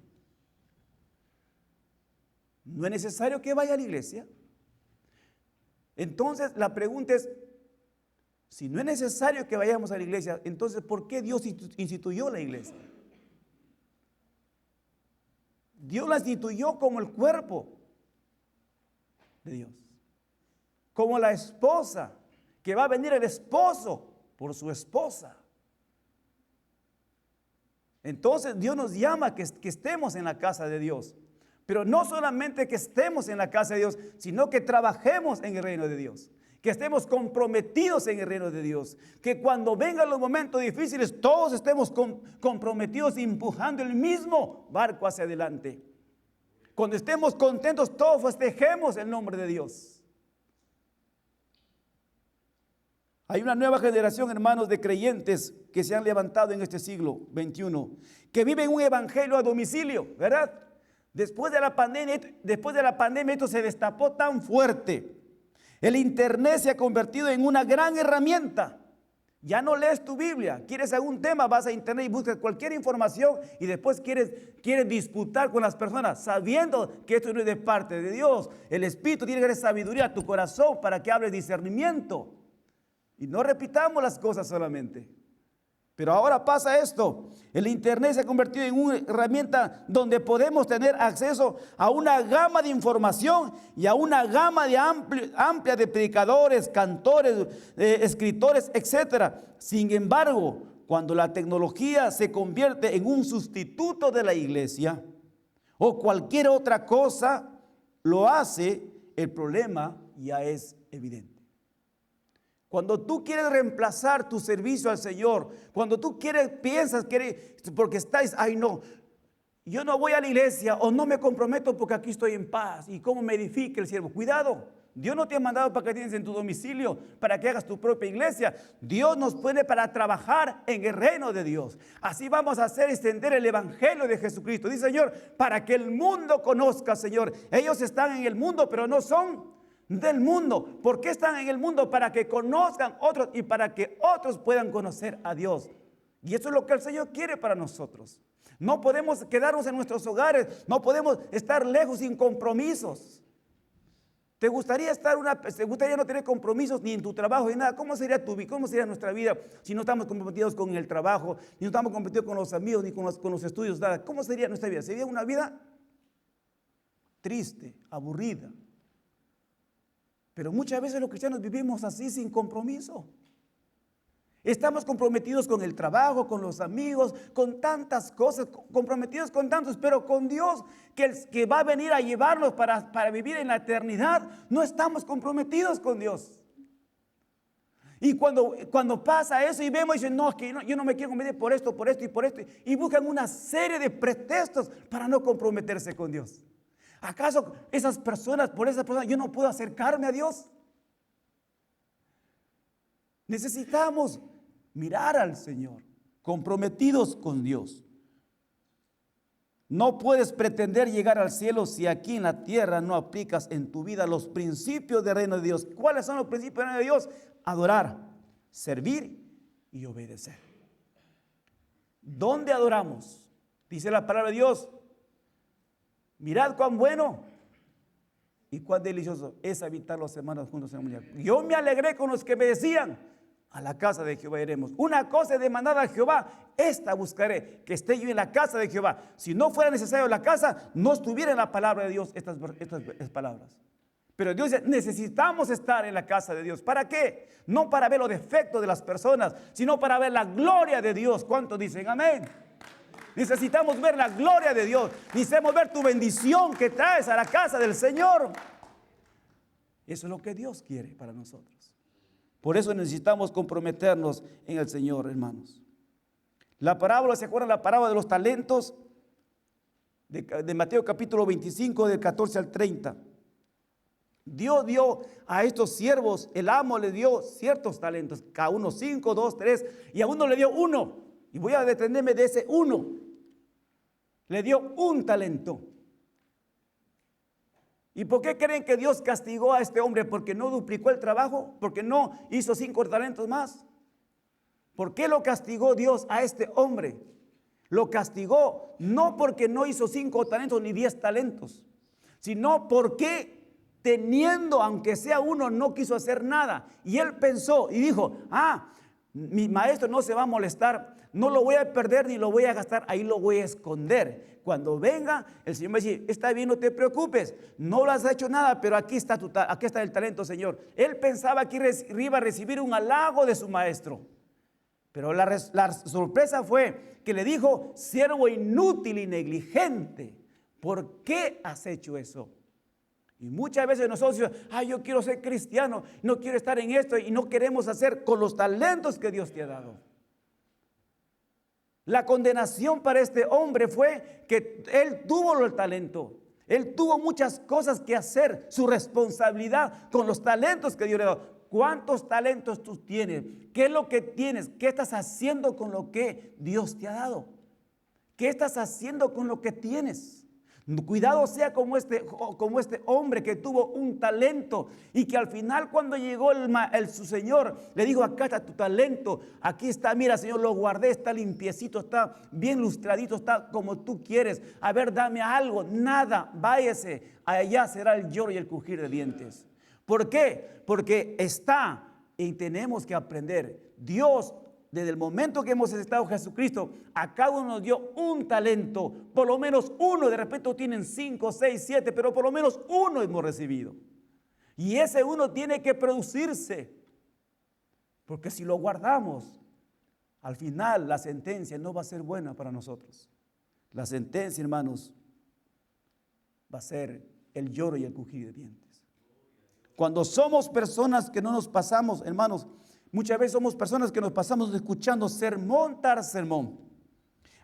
Speaker 4: No es necesario que vaya a la iglesia. Entonces la pregunta es, si no es necesario que vayamos a la iglesia, entonces ¿por qué Dios instituyó la iglesia? Dios la instituyó como el cuerpo de Dios, como la esposa, que va a venir el esposo por su esposa. Entonces Dios nos llama que estemos en la casa de Dios. Pero no solamente que estemos en la casa de Dios, sino que trabajemos en el reino de Dios. Que estemos comprometidos en el reino de Dios. Que cuando vengan los momentos difíciles, todos estemos comprometidos empujando el mismo barco hacia adelante. Cuando estemos contentos, todos festejemos el nombre de Dios. Hay una nueva generación, hermanos, de creyentes que se han levantado en este siglo XXI, que viven un evangelio a domicilio, ¿verdad? Después de la pandemia esto se destapó tan fuerte. El internet se ha convertido en una gran herramienta. Ya no lees tu Biblia, quieres algún tema, vas a internet y buscas cualquier información y después quieres disputar con las personas, sabiendo que esto no es de parte de Dios. El Espíritu tiene que dar sabiduría a tu corazón para que hables discernimiento. Y no repitamos las cosas solamente. Pero ahora pasa esto, el internet se ha convertido en una herramienta donde podemos tener acceso a una gama de información y a una gama amplia de predicadores, cantores, escritores, etc. Sin embargo, cuando la tecnología se convierte en un sustituto de la iglesia o cualquier otra cosa lo hace, el problema ya es evidente. Cuando tú quieres reemplazar tu servicio al Señor, cuando tú piensas que porque estás, ay no, yo no voy a la iglesia o no me comprometo porque aquí estoy en paz. ¿Y cómo me edifica el siervo? Cuidado, Dios no te ha mandado para que tienes en tu domicilio, para que hagas tu propia iglesia. Dios nos pone para trabajar en el reino de Dios. Así vamos a hacer extender el evangelio de Jesucristo. Dice Señor, para que el mundo conozca, Señor. Ellos están en el mundo, pero no son del mundo. ¿Por qué están en el mundo? Para que conozcan otros y para que otros puedan conocer a Dios. Y eso es lo que el Señor quiere para nosotros. No podemos quedarnos en nuestros hogares, no podemos estar lejos sin compromisos. ¿Te gustaría no tener compromisos ni en tu trabajo ni nada? ¿Cómo sería tu vida? ¿Cómo sería nuestra vida si no estamos comprometidos con el trabajo, ni no estamos comprometidos con los amigos, ni con los estudios? Nada. ¿Cómo sería nuestra vida? Sería una vida triste, aburrida. Pero muchas veces los cristianos vivimos así sin compromiso. Estamos comprometidos con el trabajo, con los amigos, con tantas cosas, comprometidos con tantos, pero con Dios que va a venir a llevarnos para vivir en la eternidad, no estamos comprometidos con Dios. Y cuando pasa eso y vemos y dicen, no, es que yo no me quiero comprometer por esto y por esto, y buscan una serie de pretextos para no comprometerse con Dios. ¿Acaso por esas personas, yo no puedo acercarme a Dios? Necesitamos mirar al Señor, comprometidos con Dios. No puedes pretender llegar al cielo si aquí en la tierra no aplicas en tu vida los principios del reino de Dios. ¿Cuáles son los principios del reino de Dios? Adorar, servir y obedecer. ¿Dónde adoramos? Dice la palabra de Dios. Mirad cuán bueno y cuán delicioso es habitar los hermanos juntos en comunidad. Yo me alegré con los que me decían, A la casa de Jehová iremos. Una cosa he demandado a Jehová, esta buscaré, que esté yo en la casa de Jehová. Si no fuera necesario la casa, no estuviera en la palabra de Dios estas palabras. Pero Dios dice, necesitamos estar en la casa de Dios. ¿Para qué? No para ver los defectos de las personas, sino para ver la gloria de Dios. ¿Cuántos dicen amén? Necesitamos ver la gloria de Dios. Necesitamos ver tu bendición que traes a la casa del Señor. Eso es lo que Dios quiere para nosotros. Por eso necesitamos comprometernos en el Señor, hermanos. La parábola, ¿se acuerdan la parábola de los talentos? De Mateo capítulo 25, del 14 al 30. Dios dio a estos siervos, el amo le dio ciertos talentos, cada uno 5, 2, 3, y a uno le dio 1. Y voy a detenerme de ese 1. Le dio 1 talento. ¿Y por qué creen que Dios castigó a este hombre? ¿Porque no duplicó el trabajo? ¿Porque no hizo 5 talentos más? ¿Por qué lo castigó Dios a este hombre? Lo castigó no porque no hizo 5 talentos ni 10 talentos, sino porque teniendo, aunque sea 1, no quiso hacer nada. Y él pensó y dijo, mi maestro no se va a molestar, no lo voy a perder ni lo voy a gastar, ahí lo voy a esconder. Cuando venga, el Señor va a decir, está bien, no te preocupes, no lo has hecho nada, pero aquí está el talento, Señor. Él pensaba que iba a recibir un halago de su maestro. Pero la sorpresa fue que le dijo, siervo inútil y negligente, ¿por qué has hecho eso? Y muchas veces nosotros decimos, yo quiero ser cristiano, no quiero estar en esto, y no queremos hacer con los talentos que Dios te ha dado. La condenación para este hombre fue que él tuvo el talento. Él tuvo muchas cosas que hacer, su responsabilidad con los talentos que Dios le ha dado. ¿Cuántos talentos tú tienes? ¿Qué es lo que tienes? ¿Qué estás haciendo con lo que Dios te ha dado? ¿Qué estás haciendo con lo que tienes? Cuidado sea como este hombre que tuvo un talento y que al final cuando llegó su Señor le dijo, acá está tu talento, aquí está, mira Señor, lo guardé, está limpiecito, está bien lustradito, está como tú quieres, a ver, dame algo, nada, váyase, allá será el lloro y el crujir de dientes. ¿Por qué? Porque está y tenemos que aprender. Dios, desde el momento que hemos aceptado a Jesucristo, a cada uno nos dio un talento, por lo menos 1, de repente tienen 5, 6, 7, pero por lo menos 1 hemos recibido. Y ese 1 tiene que producirse, porque si lo guardamos, al final la sentencia no va a ser buena para nosotros. La sentencia, hermanos, va a ser el lloro y el crujir de dientes. Cuando somos personas que no nos pasamos, hermanos, muchas veces somos personas que nos pasamos escuchando sermón tras sermón,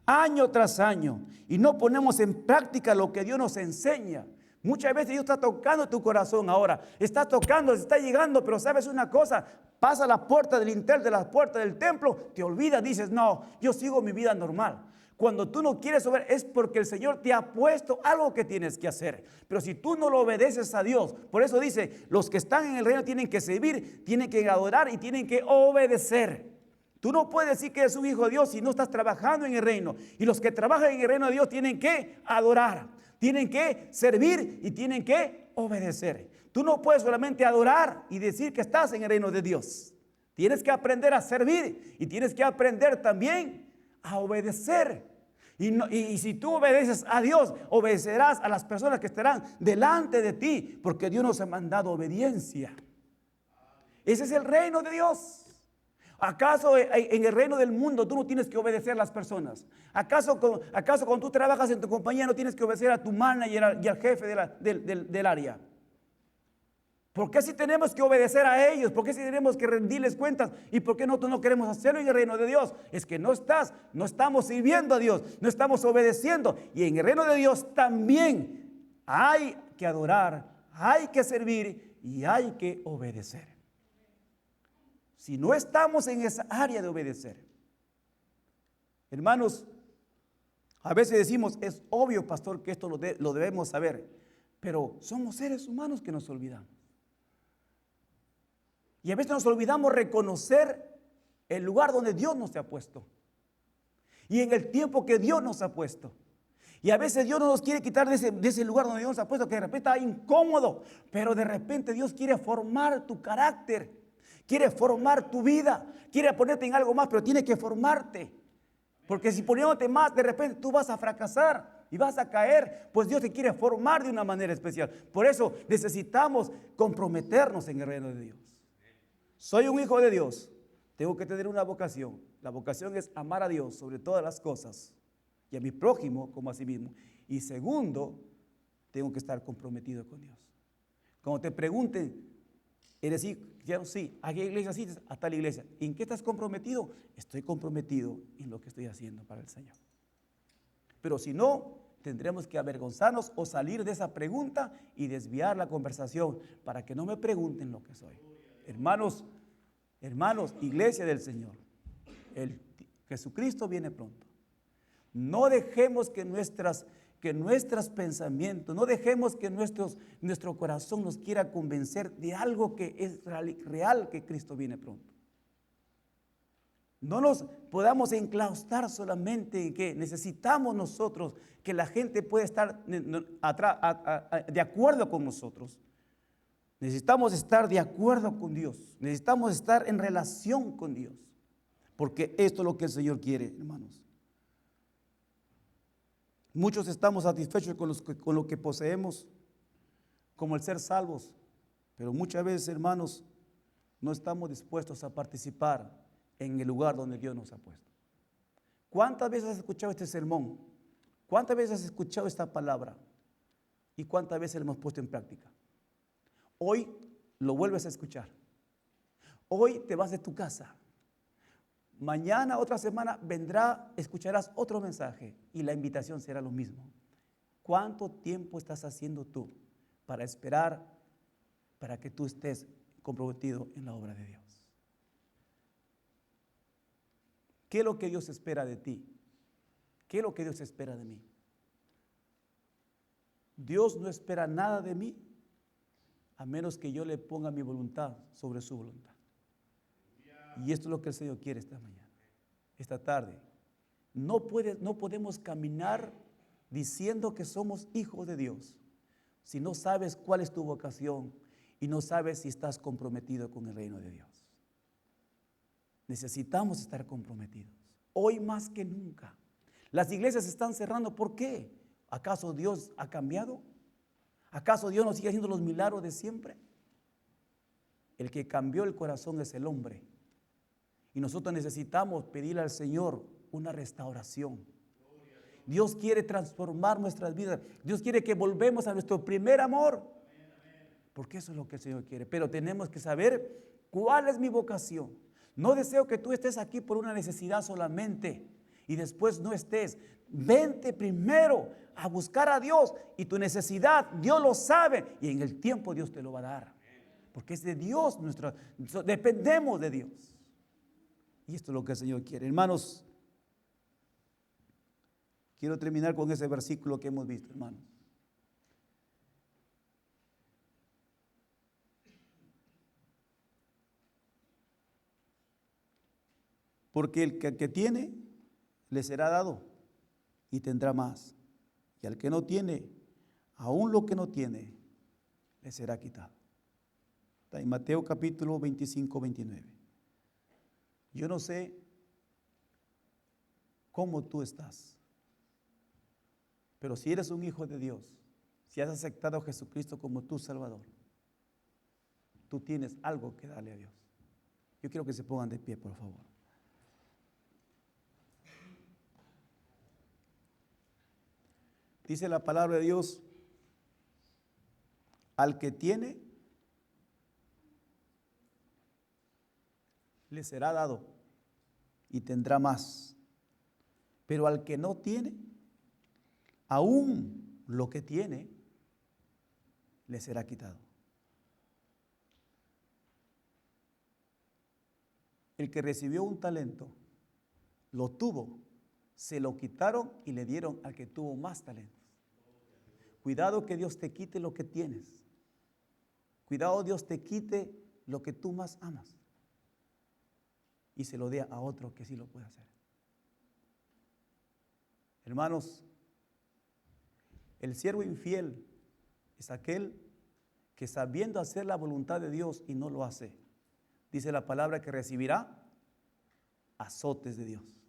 Speaker 4: año tras año, y no ponemos en práctica lo que Dios nos enseña. Muchas veces Dios está tocando tu corazón ahora, está tocando, está llegando, pero sabes una cosa, pasa la puerta del lintel de la puerta del templo, te olvidas, dices, no, yo sigo mi vida normal. Cuando tú no quieres obedecer es porque el Señor te ha puesto algo que tienes que hacer. Pero si tú no lo obedeces a Dios, por eso dice, los que están en el reino tienen que servir, tienen que adorar y tienen que obedecer. Tú no puedes decir que eres un hijo de Dios si no estás trabajando en el reino. Y los que trabajan en el reino de Dios tienen que adorar, tienen que servir y tienen que obedecer. Tú no puedes solamente adorar y decir que estás en el reino de Dios. Tienes que aprender a servir y tienes que aprender también a obedecer. Y si tú obedeces a Dios, obedecerás a las personas que estarán delante de ti, porque Dios nos ha mandado obediencia. Ese es el reino de Dios. ¿Acaso en el reino del mundo tú no tienes que obedecer a las personas? ¿Acaso cuando tú trabajas en tu compañía no tienes que obedecer a tu manager y al jefe del área? ¿Por qué si tenemos que obedecer a ellos? ¿Por qué si tenemos que rendirles cuentas? ¿Y por qué nosotros no queremos hacerlo en el reino de Dios? Es que no estamos sirviendo a Dios, no estamos obedeciendo. Y en el reino de Dios también hay que adorar, hay que servir y hay que obedecer. Si no estamos en esa área de obedecer, hermanos, a veces decimos, es obvio, pastor, que esto lo debemos saber, pero somos seres humanos que nos olvidamos. Y a veces nos olvidamos reconocer el lugar donde Dios nos ha puesto. Y en el tiempo que Dios nos ha puesto. Y a veces Dios no nos quiere quitar de ese lugar donde Dios nos ha puesto, que de repente está incómodo. Pero de repente Dios quiere formar tu carácter. Quiere formar tu vida, quiere ponerte en algo más, pero tiene que formarte. Porque si poniéndote más, de repente tú vas a fracasar y vas a caer, pues Dios te quiere formar de una manera especial. Por eso necesitamos comprometernos en el reino de Dios. Soy un hijo de Dios, tengo que tener una vocación. La vocación es amar a Dios sobre todas las cosas y a mi prójimo como a sí mismo. Y segundo, tengo que estar comprometido con Dios. Cuando te pregunten, ¿eres cristiano? Sí. ¿A qué iglesia asistes? A tal iglesia. ¿En qué estás comprometido? Estoy comprometido en lo que estoy haciendo para el Señor. Pero si no, tendremos que avergonzarnos o salir de esa pregunta y desviar la conversación para que no me pregunten lo que soy. Hermanos, iglesia del Señor, Jesucristo viene pronto. No dejemos que nuestros pensamientos, no dejemos que nuestro corazón nos quiera convencer de algo que es real, que Cristo viene pronto. No nos podamos enclaustrar solamente en que necesitamos nosotros que la gente pueda estar de acuerdo con nosotros. Necesitamos estar de acuerdo con Dios. Necesitamos estar en relación con Dios. Porque esto es lo que el Señor quiere, hermanos. Muchos estamos satisfechos con lo que poseemos, como el ser salvos. Pero muchas veces, hermanos, no estamos dispuestos a participar en el lugar donde Dios nos ha puesto. ¿Cuántas veces has escuchado este sermón? ¿Cuántas veces has escuchado esta palabra? ¿Y cuántas veces lo hemos puesto en práctica? Hoy lo vuelves a escuchar. Hoy te vas de tu casa. Mañana, otra semana, escucharás otro mensaje y la invitación será lo mismo. ¿Cuánto tiempo estás haciendo tú para esperar para que tú estés comprometido en la obra de Dios? ¿Qué es lo que Dios espera de ti? ¿Qué es lo que Dios espera de mí? Dios no espera nada de mí a menos que yo le ponga mi voluntad sobre su voluntad. Y esto es lo que el Señor quiere esta mañana, esta tarde. No podemos caminar diciendo que somos hijos de Dios si no sabes cuál es tu vocación y no sabes si estás comprometido con el reino de Dios. Necesitamos estar comprometidos, hoy más que nunca. Las iglesias se están cerrando, ¿por qué? ¿Acaso Dios ha cambiado? ¿Acaso Dios no sigue haciendo los milagros de siempre? El que cambió el corazón es el hombre. Y nosotros necesitamos pedirle al Señor una restauración. Dios quiere transformar nuestras vidas. Dios quiere que volvemos a nuestro primer amor. Porque eso es lo que el Señor quiere. Pero tenemos que saber cuál es mi vocación. No deseo que tú estés aquí por una necesidad solamente y después no estés. Vente primero a buscar a Dios y tu necesidad, Dios lo sabe y en el tiempo Dios te lo va a dar. Porque es de Dios, dependemos de Dios. Y esto es lo que el Señor quiere. Hermanos, quiero terminar con ese versículo que hemos visto, hermanos. Porque el que tiene, le será dado y tendrá más. Y al que no tiene, aún lo que no tiene, le será quitado. Está en Mateo capítulo 25, 29. Yo no sé cómo tú estás, pero si eres un hijo de Dios, si has aceptado a Jesucristo como tu Salvador, tú tienes algo que darle a Dios. Yo quiero que se pongan de pie, por favor. Dice la palabra de Dios, al que tiene, le será dado y tendrá más. Pero al que no tiene, aún lo que tiene, le será quitado. El que recibió un talento, lo tuvo, se lo quitaron y le dieron al que tuvo más talentos. Cuidado que Dios te quite lo que tienes. Cuidado Dios te quite lo que tú más amas y se lo dé a otro que sí lo puede hacer. Hermanos, el siervo infiel es aquel que sabiendo hacer la voluntad de Dios y no lo hace, dice la palabra que recibirá azotes de Dios.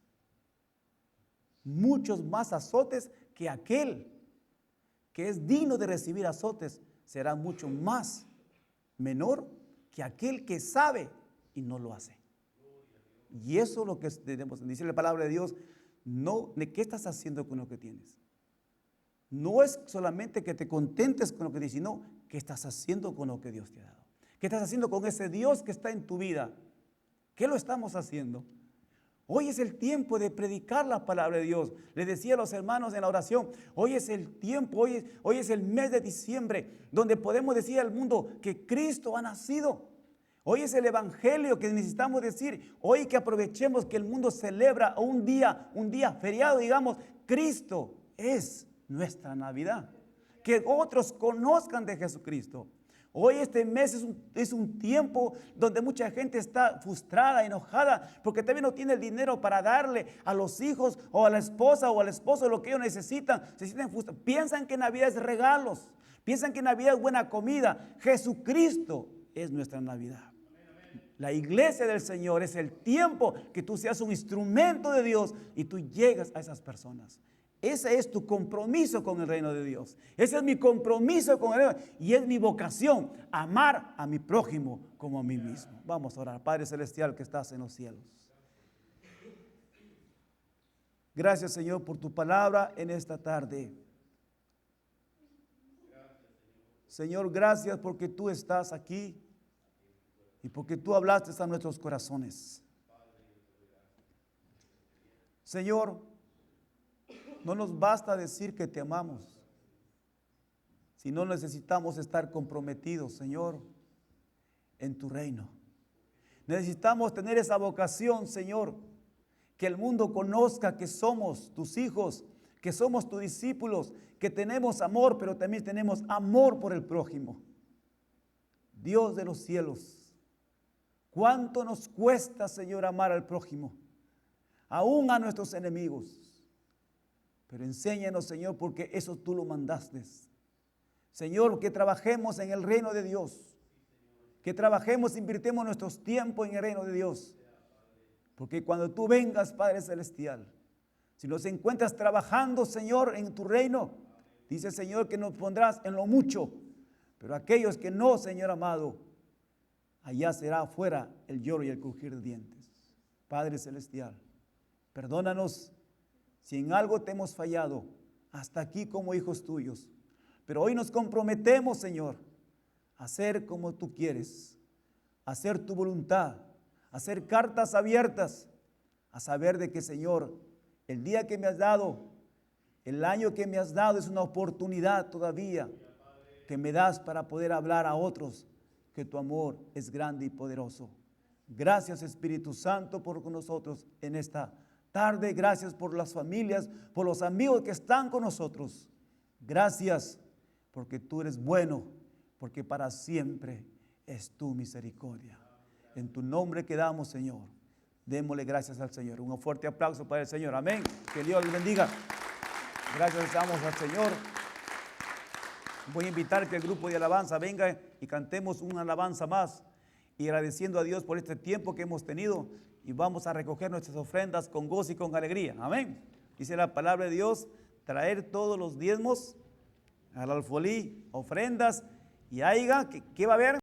Speaker 4: Muchos más azotes que aquel que es digno de recibir azotes, será mucho más menor que aquel que sabe y no lo hace. Y eso es lo que debemos, dice la palabra de Dios, no, ¿qué estás haciendo con lo que tienes? No es solamente que te contentes con lo que tienes, sino ¿qué estás haciendo con lo que Dios te ha dado? ¿Qué estás haciendo con ese Dios que está en tu vida? ¿Qué lo estamos haciendo? Hoy es el tiempo de predicar la palabra de Dios. Le decía a los hermanos en la oración, hoy es el tiempo, hoy es el mes de diciembre, donde podemos decir al mundo que Cristo ha nacido. Hoy es el evangelio que necesitamos decir. Hoy que aprovechemos que el mundo celebra un día feriado, digamos, Cristo es nuestra Navidad. Que otros conozcan de Jesucristo. Hoy este mes es un tiempo donde mucha gente está frustrada, enojada, porque también no tiene el dinero para darle a los hijos o a la esposa o al esposo lo que ellos necesitan. Se sienten frustrados. Piensan que Navidad es regalos. Piensan que Navidad es buena comida. Jesucristo es nuestra Navidad. La iglesia del Señor es el tiempo que tú seas un instrumento de Dios y tú llegas a esas personas. Ese es tu compromiso con el reino de Dios. Ese es mi compromiso con el reino y es mi vocación, amar a mi prójimo como a mí mismo. Vamos a orar. Padre Celestial que estás en los cielos. Gracias, Señor, por tu palabra en esta tarde. Señor, gracias porque tú estás aquí y porque tú hablaste a nuestros corazones. Señor, no nos basta decir que te amamos, sino necesitamos estar comprometidos, Señor, en tu reino. Necesitamos tener esa vocación, Señor, que el mundo conozca que somos tus hijos, que somos tus discípulos, que tenemos amor, pero también tenemos amor por el prójimo. Dios de los cielos, ¿cuánto nos cuesta, Señor, amar al prójimo, aún a nuestros enemigos? Pero enséñanos, Señor, porque eso tú lo mandaste. Señor, que trabajemos en el reino de Dios. Que trabajemos, invirtemos nuestros tiempos en el reino de Dios. Porque cuando tú vengas, Padre Celestial, si nos encuentras trabajando, Señor, en tu reino, dice, Señor, que nos pondrás en lo mucho. Pero aquellos que no, Señor amado, allá será afuera el lloro y el crujir de dientes. Padre Celestial, perdónanos si en algo te hemos fallado, hasta aquí como hijos tuyos. Pero hoy nos comprometemos, Señor, a hacer como tú quieres, a hacer tu voluntad, a hacer cartas abiertas, a saber de que, Señor, el día que me has dado, el año que me has dado es una oportunidad todavía que me das para poder hablar a otros que tu amor es grande y poderoso. Gracias, Espíritu Santo, por con nosotros en esta tarde. Gracias por las familias, por los amigos que están con nosotros. Gracias porque tú eres bueno, porque para siempre es tu misericordia. En tu nombre quedamos, Señor. Démosle gracias al Señor. Un fuerte aplauso para el Señor. Amén. Que Dios les bendiga. Gracias damos al Señor. Voy a invitar que el grupo de alabanza venga y cantemos una alabanza más y agradeciendo a Dios por este tiempo que hemos tenido. Y vamos a recoger nuestras ofrendas con gozo y con alegría. Amén. Dice la palabra de Dios, traer todos los diezmos al alfolí, ofrendas, y haiga, ¿qué va a haber?